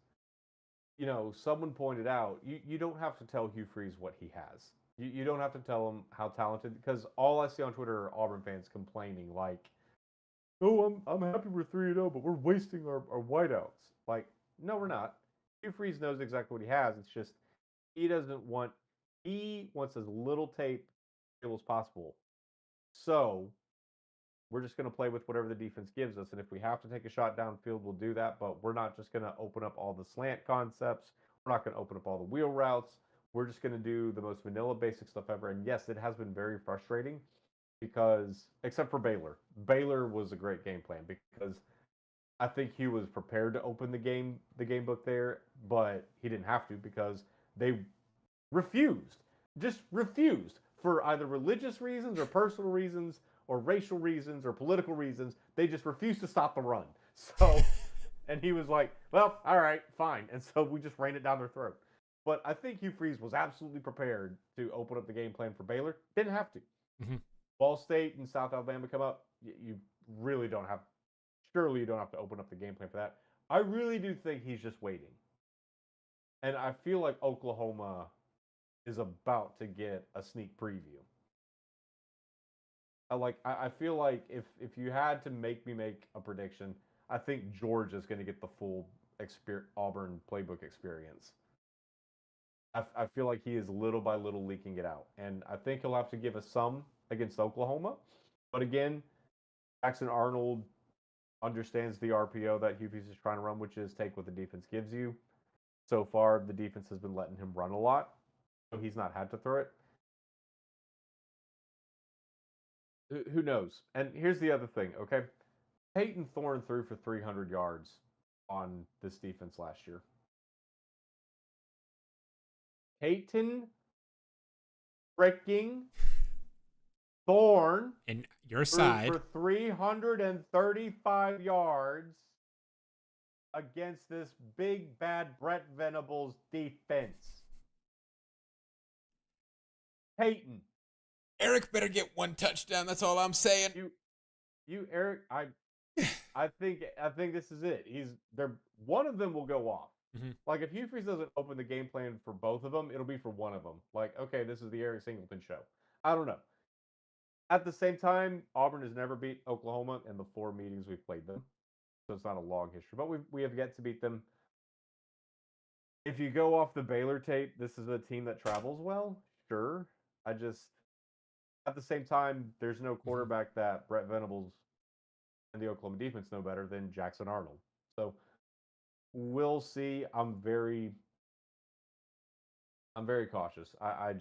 someone pointed out, you don't have to tell Hugh Freeze what he has. You don't have to tell him how talented, because all I see on Twitter are Auburn fans complaining like, oh, I'm happy we're 3-0, but we're wasting our wideouts. Like, no, we're not. Hugh Freeze knows exactly what he has. It's just he wants as little tape as possible. So we're just going to play with whatever the defense gives us. And if we have to take a shot downfield, we'll do that. But we're not just going to open up all the slant concepts. We're not going to open up all the wheel routes. We're just going to do the most vanilla basic stuff ever. And yes, it has been very frustrating because, except for Baylor. Baylor was a great game plan because I think he was prepared to open the game book there, but he didn't have to because they just refused for either religious reasons or personal reasons or racial reasons or political reasons. They just refused to stop the run. So, and he was like, well, all right, fine. And so we just ran it down their throat. But I think Hugh Freeze was absolutely prepared to open up the game plan for Baylor. Didn't have to. Ball State and South Alabama come up. You really don't have, surely you don't have to open up the game plan for that. I really do think he's just waiting. And I feel like Oklahoma is about to get a sneak preview. I feel like if you had to make me make a prediction, I think Georgia's going to get the full Auburn playbook experience. I feel like he is little by little leaking it out, and I think he'll have to give us some against Oklahoma. But again, Jackson Arnold understands the RPO that Hughes is trying to run, which is take what the defense gives you. So far, the defense has been letting him run a lot, so he's not had to throw it. Who knows? And here's the other thing, okay? Peyton Thorne threw for 300 yards on this defense last year. Peyton freaking Thorne and your side for 335 yards against this big bad Brett Venables defense. Peyton. Eric better get 1 touchdown. That's all I'm saying. You Eric, I think this is it. One of them will go off. Like if Hugh Freeze doesn't open the game plan for both of them, it'll be for one of them. Like, okay, this is the Eric Singleton show. I don't know. At the same time, Auburn has never beat Oklahoma in the 4 meetings we've played them. So it's not a long history, but we have yet to beat them. If you go off the Baylor tape, this is a team that travels well. Sure. At the same time, there's no quarterback that Brett Venables and the Oklahoma defense know better than Jackson Arnold. So we'll see. I'm very cautious. I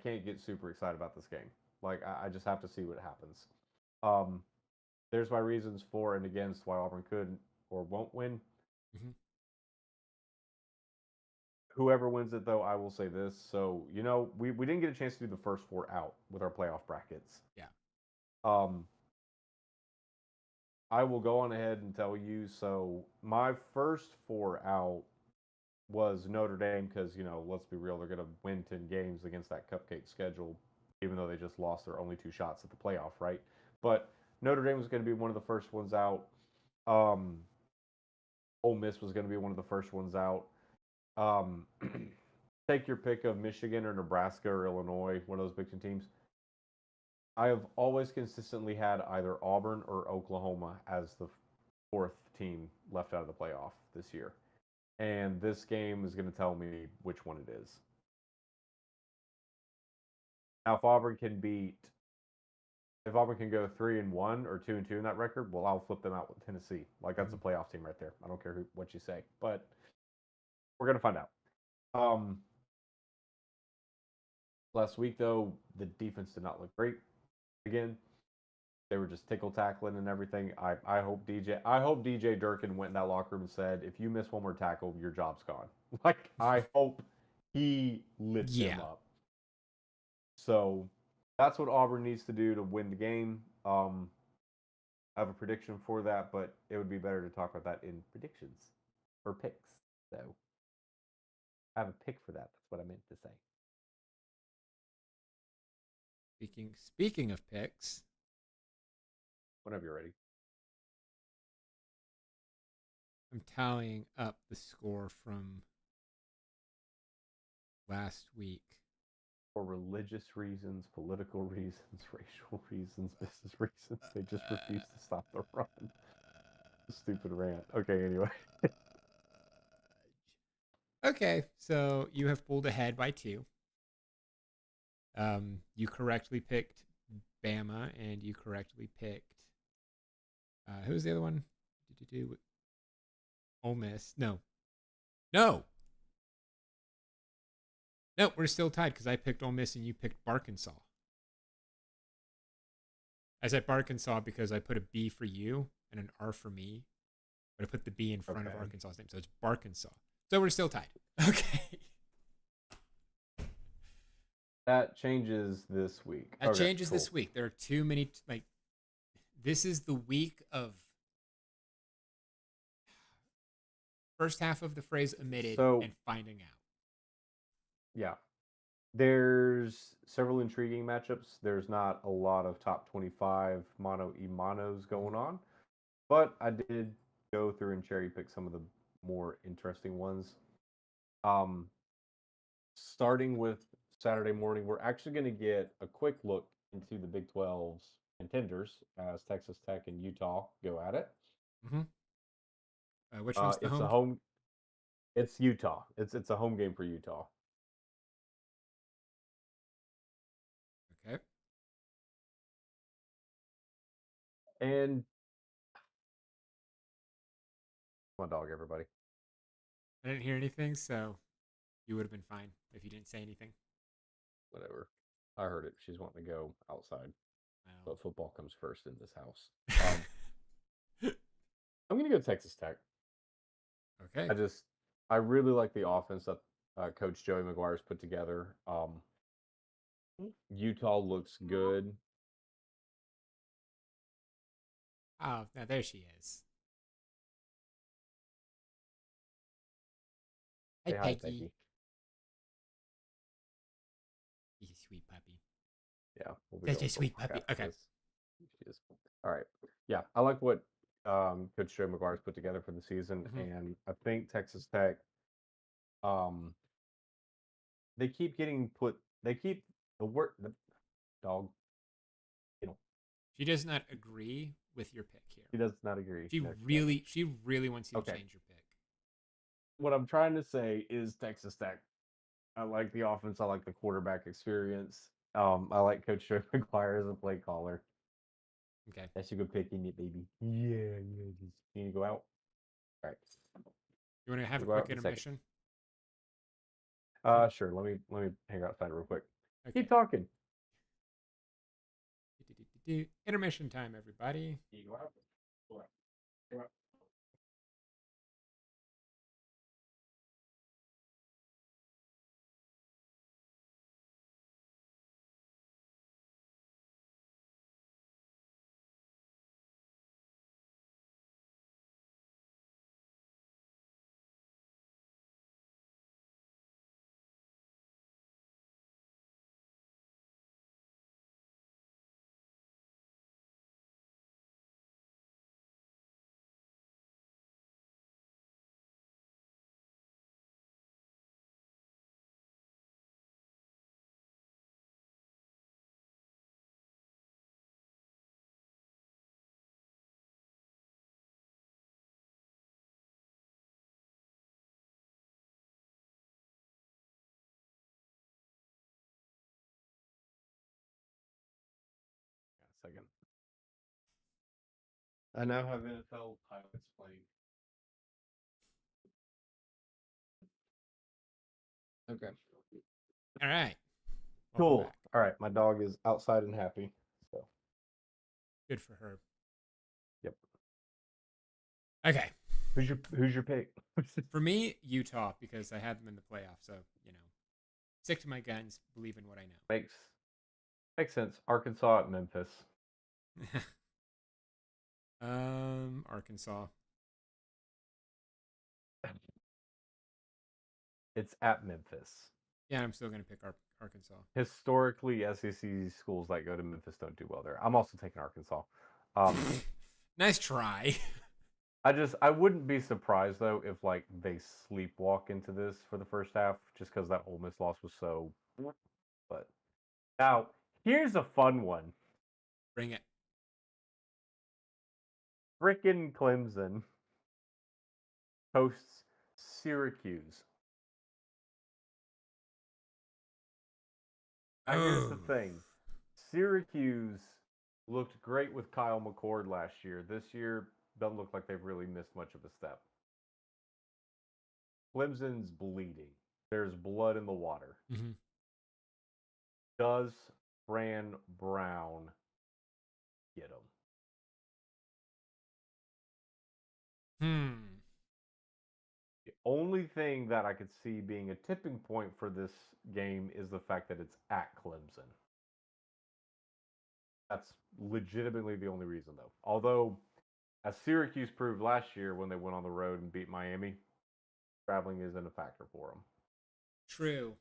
can't get super excited about this game. Like I just have to see what happens. There's my reasons for and against why Auburn could or won't win. whoever wins it, though, I will say this. So, we didn't get a chance to do the first four out with our playoff brackets. Yeah. Um, I will go on ahead and tell you. So, my first four out was Notre Dame because, let's be real, they're going to win 10 games against that cupcake schedule, even though they just lost their only two shots at the playoff, right? But Notre Dame was going to be one of the first ones out. Um, Ole Miss was going to be one of the first ones out. Um, take your pick of Michigan or Nebraska or Illinois, one of those Big Ten teams. I have always consistently had either Auburn or Oklahoma as the fourth team left out of the playoff this year. And this game is going to tell me which one it is. Now, if Auburn can go 3-1 or 2-2 in that record, well, I'll flip them out with Tennessee. Like that's a playoff team right there. I don't care what you say, but we're gonna find out. Last week though, the defense did not look great. Again, they were just tickle tackling and everything. I hope DJ Durkin went in that locker room and said, if you miss one more tackle, your job's gone. Like I hope he lit them up. So that's what Auburn needs to do to win the game. I have a prediction for that, but it would be better to talk about that in predictions or picks. So I have a pick for that. That's what I meant to say. Speaking of picks, Whenever you're ready. I'm tallying up the score from last week. For religious reasons, political reasons, racial reasons, business reasons, they just refuse to stop the run. Stupid rant. Okay, anyway. Okay, so you have pulled ahead by 2. You correctly picked Bama, and you correctly picked. Who's the other one? Ole Miss. No. We're still tied because I picked Ole Miss and you picked Arkansas. I said Arkansas because I put a B for you and an R for me, but I put the B in front of Arkansas's name, so it's Arkansas. So we're still tied. Okay. That changes this week. That changes this week. There are too many. This is the week of first half of the phrase omitted and finding out. Yeah. There's several intriguing matchups. There's not a lot of top 25 mono-e-monos going on, but I did go through and cherry pick some of the more interesting ones. Starting with Saturday morning, we're actually going to get a quick look into the Big 12's contenders as Texas Tech and Utah go at it. Mm-hmm. Which one's the home? It's Utah. It's a home game for Utah. Okay. And come on, dog, everybody. I didn't hear anything, so you would have been fine if you didn't say anything. Whatever. I heard it. She's wanting to go outside. Wow. But football comes first in this house. I'm going to go Texas Tech. Okay. I really like the offense that Coach Joey McGuire's put together. Utah looks good. Oh, now there she is. Hi, Peggy. He's a sweet puppy. Yeah. That's a sweet puppy. Okay. She is. All right. Yeah. I like what Coach Joey McGuire's put together for the season. Mm-hmm. And I think Texas Tech, they keep the dog. She does not agree with your pick here. She does not agree. She really wants you to change your pick. What I'm trying to say is Texas Tech. I like the offense. I like the quarterback experience. I like Coach Joe McGuire as a play caller. Okay. That's a good pick, isn't it, baby? Yeah. Just need to go out. All right. You want to have a quick intermission? Sure. Let me hang outside real quick. Okay. Keep talking. Intermission time, everybody. Go out. Go out. second. I now have NFL highlights playing. Okay. All right. Welcome Cool. back. All right. My dog is outside and happy. So. Good for her. Yep. Okay. Who's your pick? For me, Utah, because I had them in the playoffs. So, stick to my guns, believe in what I know. Makes sense. Arkansas at Memphis. Arkansas. It's at Memphis. Yeah, I'm still going to pick Arkansas. Historically, SEC schools that go to Memphis don't do well there. I'm also taking Arkansas. Nice try. I wouldn't be surprised though if like they sleepwalk into this for the first half, just because that Ole Miss loss was so. But now here's a fun one. Bring it. Frickin' Clemson hosts Syracuse. Now here's the thing. Syracuse looked great with Kyle McCord last year. This year doesn't look like they've really missed much of a step. Clemson's bleeding. There's blood in the water. Mm-hmm. Does Fran Brown get him? The only thing that I could see being a tipping point for this game is the fact that it's at Clemson. That's legitimately the only reason, though. Although, as Syracuse proved last year when they went on the road and beat Miami, traveling isn't a factor for them. True.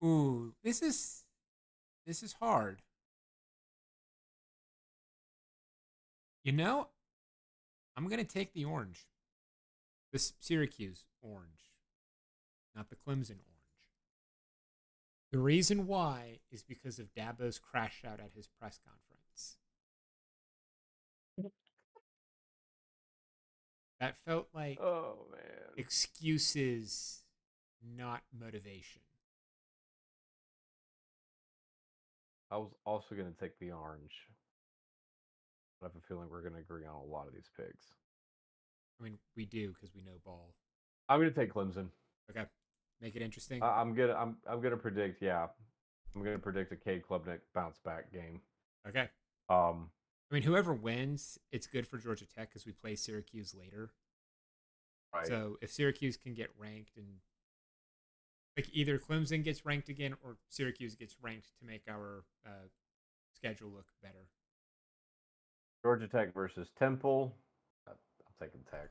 Ooh, this is hard. I'm gonna take the orange. This Syracuse orange, not the Clemson orange. The reason why is because of Dabo's crash out at his press conference. That felt like excuses, not motivation. I was also going to take the orange. I have a feeling we're going to agree on a lot of these picks. I mean, we do because we know ball. I'm going to take Clemson. Okay, make it interesting. I'm gonna predict. Yeah, I'm gonna predict a Cade Klubnik bounce back game. Okay. I mean, whoever wins, it's good for Georgia Tech because we play Syracuse later. Right. So if Syracuse can get ranked and like either Clemson gets ranked again or Syracuse gets ranked to make our schedule look better. Georgia Tech versus Temple. I'm taking Tech.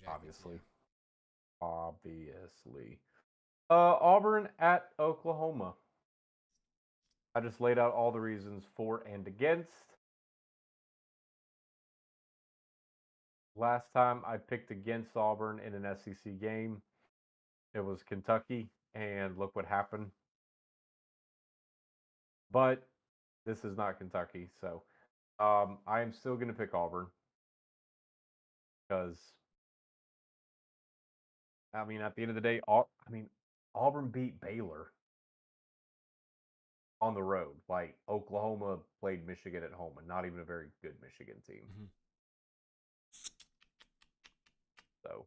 Jackets, obviously. Yeah. Obviously. Auburn at Oklahoma. I just laid out all the reasons for and against. Last time I picked against Auburn in an SEC game, it was Kentucky, and look what happened. But this is not Kentucky, so I am still going to pick Auburn because, I mean, at the end of the day, Auburn beat Baylor on the road. Like Oklahoma played Michigan at home, and not even a very good Michigan team. Mm-hmm. So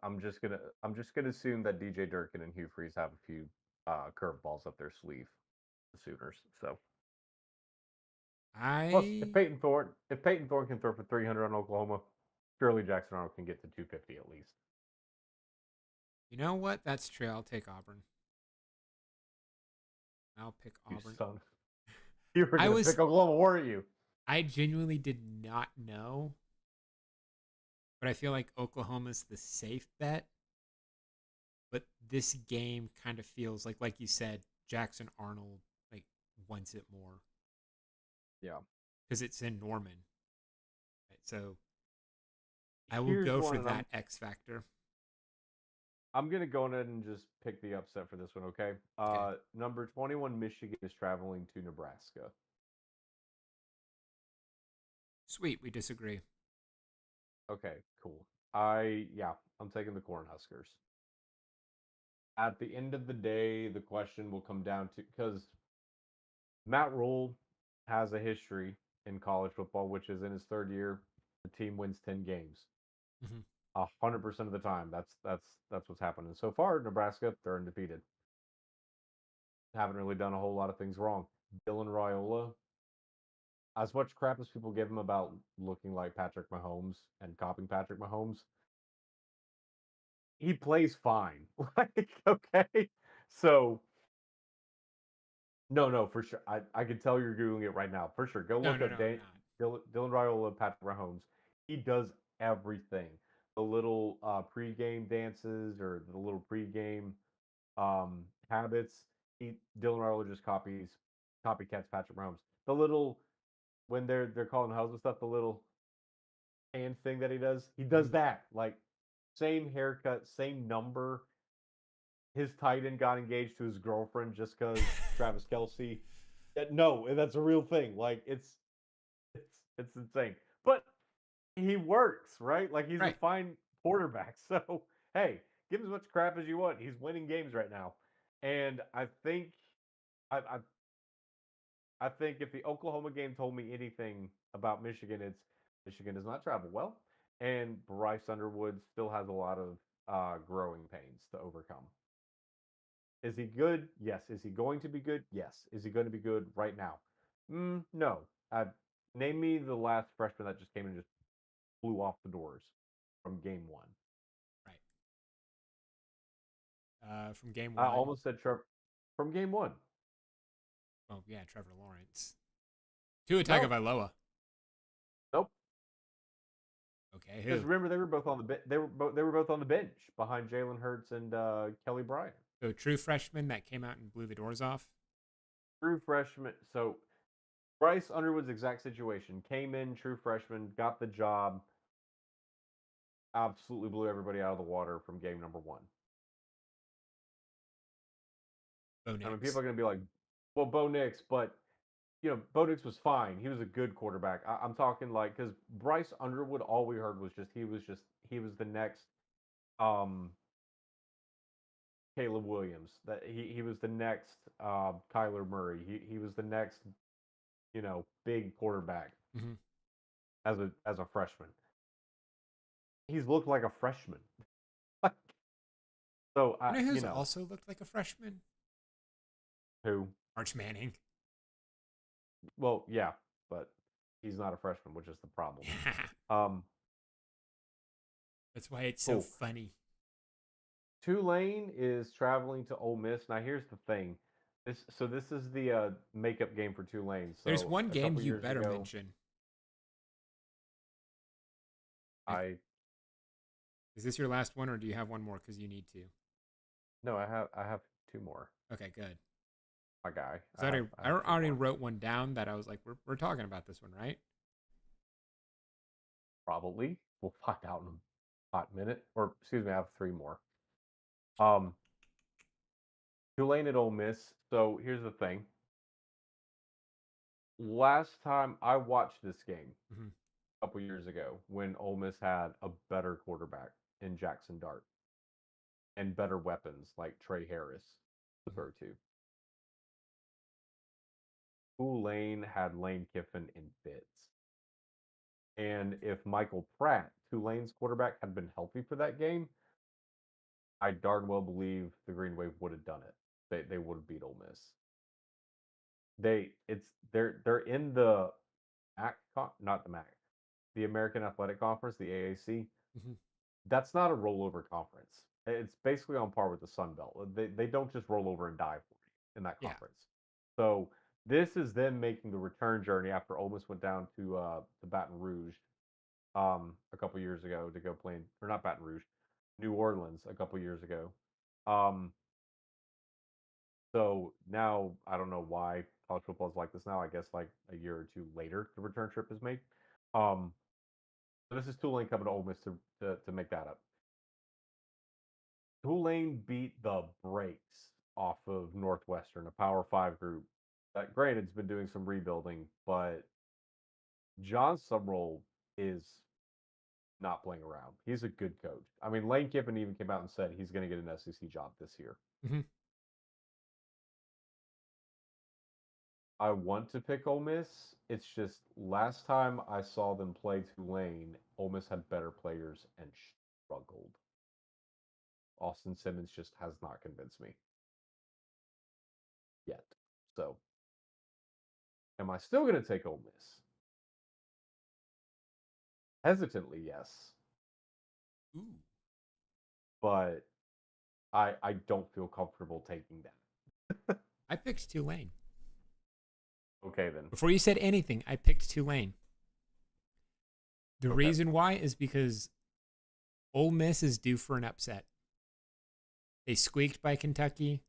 I'm just gonna assume that DJ Durkin and Hugh Freeze have a few curveballs up their sleeve, the Sooners. So plus, if Peyton Thorne can throw for 300 on Oklahoma, surely Jackson Arnold can get to 250 at least. You know what? That's true. I'll take Auburn. I'll pick Auburn. Son. You were going to pick Oklahoma, weren't you? I genuinely did not know, but I feel like Oklahoma's the safe bet. But this game kind of feels like you said, Jackson Arnold like wants it more. Yeah, because it's in Norman. Right, so I will go for that X factor. I'm going to go ahead and just pick the upset for this one, okay? Okay. Number 21, Michigan is traveling to Nebraska. Sweet, we disagree. Okay, cool. I'm taking the Cornhuskers. At the end of the day, the question will come down to, because Matt Rule has a history in college football, which is in his third year, the team wins 10 games. Mm-hmm. 100% of the time. That's what's happening. So far, Nebraska, they're undefeated. Haven't really done a whole lot of things wrong. Dylan Raiola, as much crap as people give him about looking like Patrick Mahomes and copying Patrick Mahomes, he plays fine. Like, okay. So no, for sure. I can tell you're Googling it right now. For sure. Go No, look no, up no, I'm not. Dylan Raiola, Patrick Mahomes. He does everything. The little pregame dances or the little pregame habits. Dylan Raiola just copycats Patrick Mahomes. The little when they're calling huddles and stuff, the little hand thing that he Mm-hmm. does that. Like same haircut, same number. His tight end got engaged to his girlfriend just because Travis Kelsey. No, that's a real thing. Like it's insane. But he works, right? Like he's a Right. fine quarterback. So hey, give him as much crap as you want. He's winning games right now. And I I think if the Oklahoma game told me anything about Michigan, it's Michigan does not travel well, and Bryce Underwood still has a lot of growing pains to overcome. Is he good? Yes. Is he going to be good? Yes. Is he going to be good right now? No. Name me the last freshman that just came and just flew off the doors from game one. Right. From game I one. almost said Trevor from game one. Oh yeah, Trevor Lawrence. Tua No, Tagovailoa. nope. Okay, Because who? remember, they were both on the they were both on the bench behind Jalen Hurts and Kelly Bryant. So true freshman that came out and blew the doors off. True freshman. So Bryce Underwood's exact situation came in, true freshman, got the job, absolutely blew everybody out of the water from game number one. Bo I mean, people Nix. are going to be like, well, Bo Nix, but Bo Nix was fine. He was a good quarterback. I'm talking like because Bryce Underwood, all we heard was he was the next um, Caleb Williams. That he was the next Kyler Murray. He was the next big quarterback Mm-hmm. as a freshman. He's looked like a freshman. So You know who's also looked like a freshman? who? Arch Manning. Well, yeah, but he's not a freshman, which is the problem. Um, That's why it's so cool. funny. Tulane is traveling to Ole Miss. Now, here's the thing. This is the makeup game for Tulane. There's So one a game couple you years better ago, mention. I Is this your last one, or do you have one more? Because you need to. no, I have two more. Okay, good. My guy, Because I I have two already more. wrote one down that I was like, we're talking about this one, right? Probably we'll find out in a hot minute. Or excuse me, I have three more. Um, Tulane at Ole Miss. So here's the thing. Last time I watched this game, Mm-hmm. a couple years ago, when Ole Miss had a better quarterback in Jackson Dart and better weapons like Trey Harris to Mm-hmm. throw to. Tulane had Lane Kiffin in fits. And if Michael Pratt, Tulane's quarterback, had been healthy for that game, I darn well believe the Green Wave would have done it. They would have beat Ole Miss. They're in the not the MAC, the American Athletic Conference, the AAC. Mm-hmm. That's not a rollover conference. It's basically on par with the Sun Belt. They don't just roll over and die for you in that Yeah. conference. So this is them making the return journey after Ole Miss went down to Baton Rouge a couple years ago to go play or not Baton Rouge, New Orleans a couple years ago. Um, so now I don't know why college football is like this now. I guess like a year or two later the return trip is made. Um, so this is Tulane coming to Ole Miss to make that up. Tulane beat the brakes off of Northwestern, a Power Five group that granted's been doing some rebuilding, but John Sumroll is not playing around. He's a good coach. I mean, Lane Kiffin even came out and said he's going to get an SEC job this year. Mm-hmm. I want to pick Ole Miss. It's just last time I saw them play Tulane, Ole Miss had better players and struggled. Austin Simmons just has not convinced me yet. So, am I still going to take Ole Miss? Hesitantly, yes. Ooh. But I don't feel comfortable taking that. I picked Tulane. Okay, then. Before you said anything, I picked Tulane. The Okay. reason why is because Ole Miss is due for an upset. They squeaked by Kentucky.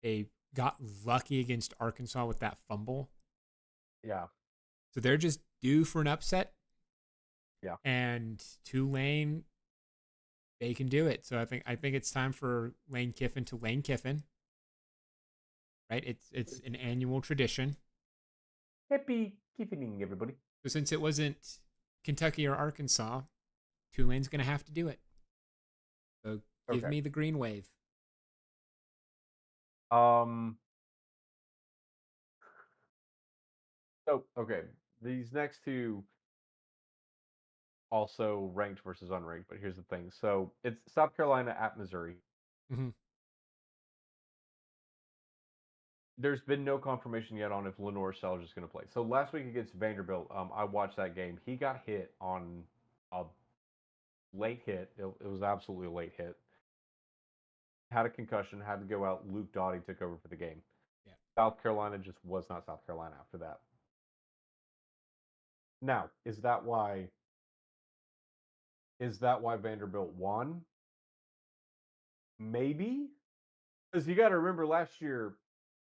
They got lucky against Arkansas with that fumble. Yeah. So they're just due for an upset. Yeah. And Tulane, they can do it. So I think it's time for Lane Kiffin to Lane Kiffin. Right? It's an annual tradition. Happy Kiffining, everybody. So since it wasn't Kentucky or Arkansas, Tulane's going to have to do it. So give me the green wave. So, okay. These next two also ranked versus unranked, but here's the thing. So, it's South Carolina at Missouri. Mm-hmm. There's been no confirmation yet on if Lenore Sellers is going to play. So, last week against Vanderbilt, I watched that game. He got hit on a late hit. It was absolutely a late hit. Had a concussion, had to go out. Luke Doughty took over for the game. Yeah. South Carolina just was not South Carolina after that. Now, is that why Vanderbilt won? Maybe. Because you got to remember last year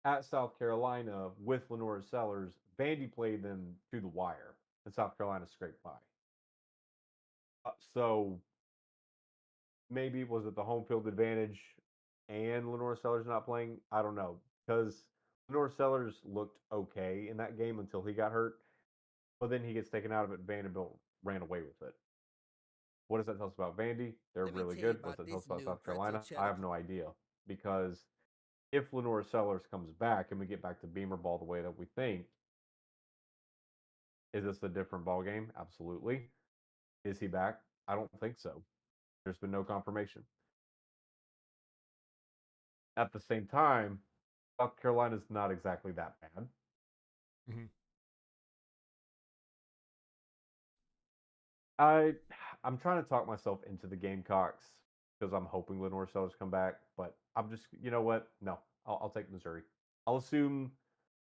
at South Carolina with Lenora Sellers, Vandy played them to the wire, and South Carolina scraped by. So maybe was it the home field advantage and Lenora Sellers not playing? I don't know. Because Lenora Sellers looked okay in that game until he got hurt. But then he gets taken out of it. Vanderbilt ran away with it. What does that tell us about Vandy? They're really good. What does that tell us about South Carolina? I have no idea. Because if Lenora Sellers comes back and we get back to Beamer ball the way that we think, is this a different ball game? Absolutely. Is he back? I don't think so. There's been no confirmation. At the same time, South Carolina's not exactly that bad. Mm-hmm. I'm trying to talk myself into the Gamecocks because I'm hoping Lenore Sellers come back, but I'm just, you know what? No, I'll take Missouri. I'll assume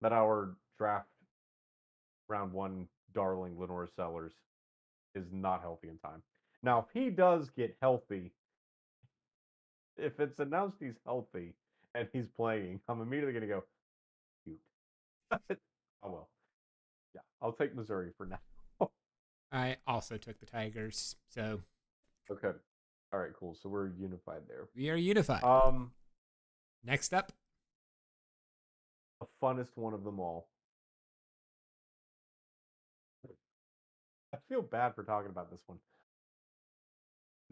that our draft round one darling Lenore Sellers is not healthy in time. Now, if he does get healthy, if it's announced he's healthy and he's playing, I'm immediately going to go, cute. Oh, well. Yeah, I'll take Missouri for now. I also took the Tigers, so Okay. All right, cool. So we're unified there. we are unified. Next up, the funnest one of them all. I feel bad for talking about this one.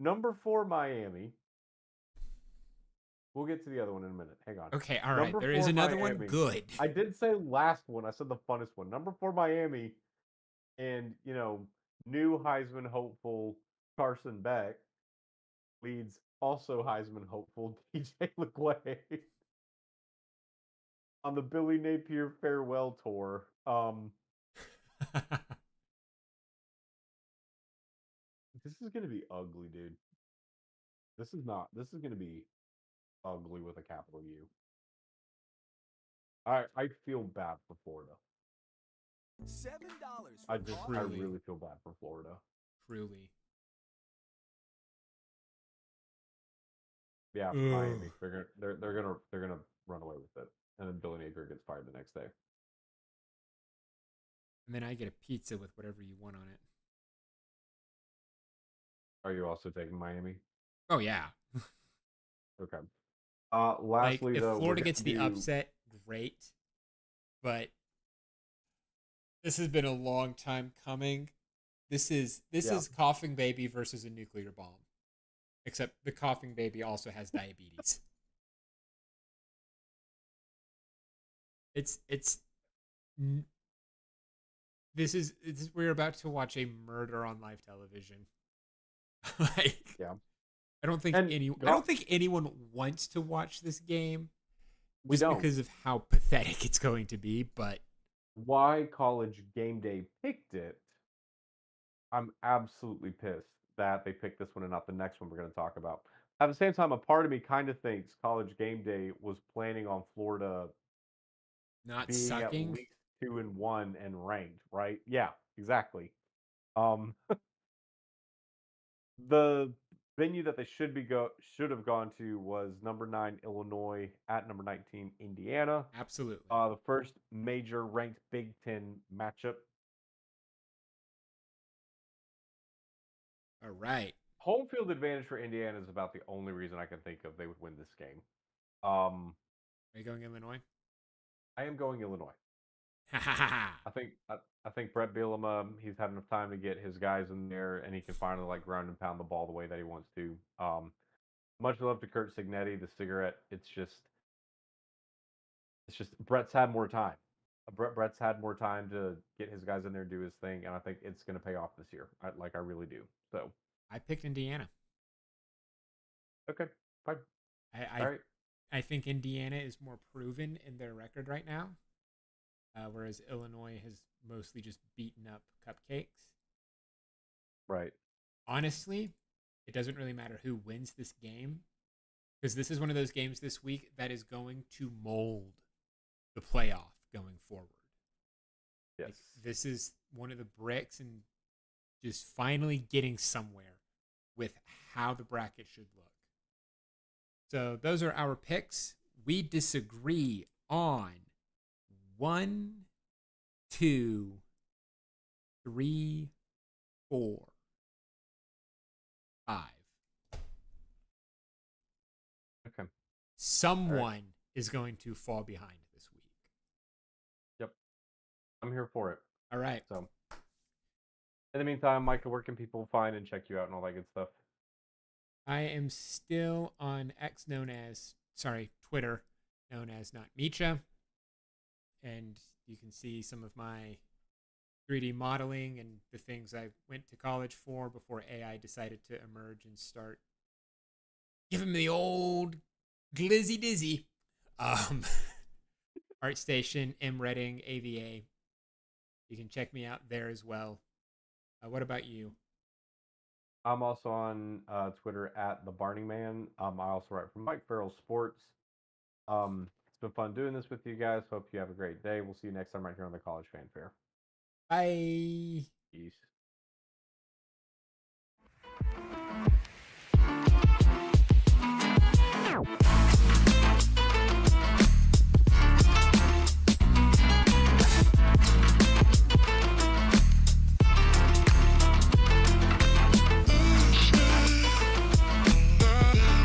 Number 4, Miami. We'll get to the other one in a minute. Hang on. Okay, all right. Number There 4, is another Miami. one. Good. I did say last one. I said the funnest one. Number 4, Miami. And, new Heisman hopeful Carson Beck leads also Heisman hopeful DJ LeGuay on the Billy Napier farewell tour. This is going to be ugly, dude. This is going to be ugly with a capital U. I feel bad for Florida. $7 I really feel bad for Florida. Truly. Yeah, Miami. They're gonna run away with it, and then Billy Napier gets fired the next day. And then I get a pizza with whatever you want on it. Are you also taking Miami? Oh yeah. Okay. Lastly, if though, Florida gets the upset, great. But this has been a long time coming. This is coughing baby versus a nuclear bomb. Except the coughing baby also has diabetes. It's N- we're about to watch a murder on live television. Like, Yeah. I don't think And I don't think anyone wants to watch this game we just don't. because of how pathetic it's going to be, but Why College Game Day picked it, I'm absolutely pissed that they picked this one and not the next one we're going to talk about. At the same time, a part of me kind of thinks College Game Day was planning on Florida not being at sucking. least 2-1 and ranked, right? Yeah, exactly. Um, the venue that they should have gone to was number 9 Illinois at number 19 Indiana. Absolutely. The first major ranked Big Ten matchup. All right. Home field advantage for Indiana is about the only reason I can think of they would win this game. Um, Are you going Illinois? I am going Illinois. Ha ha ha. I think Brett Bielema, he's had enough time to get his guys in there, and he can finally like ground and pound the ball the way that he wants to. Much love to Kurt Signetti, the cigarette. It's just Brett's had more time. Brett's had more time to get his guys in there and do his thing, and I think it's going to pay off this year. I really do. So I picked Indiana. okay, fine, I all right, I think Indiana is more proven in their record right now, whereas Illinois has mostly just beaten up cupcakes. right. Honestly, it doesn't really matter who wins this game because this is one of those games this week that is going to mold the playoff going forward. Yes. Like, this is one of the bricks and just finally getting somewhere with how the bracket should look. So those are our picks. We disagree on 1, 2, 3, 4, 5. Okay. Someone is going to fall behind this week. Yep. I'm here for it. All right. So, in the meantime, Micah, where can people find and check you out and all that good stuff? I am still on Twitter, known as Not Micah. And you can see some of my 3D modeling and the things I went to college for before AI decided to emerge and start giving me the old glizzy dizzy. ArtStation, M Redding, AVA. You can check me out there as well. What about you? I'm also on Twitter at the Barning Man. I also write for Mike Farrell Sports. It's been fun doing this with you guys. Hope you have a great day. We'll see you next time right here on the College Fanfare. Bye. Peace.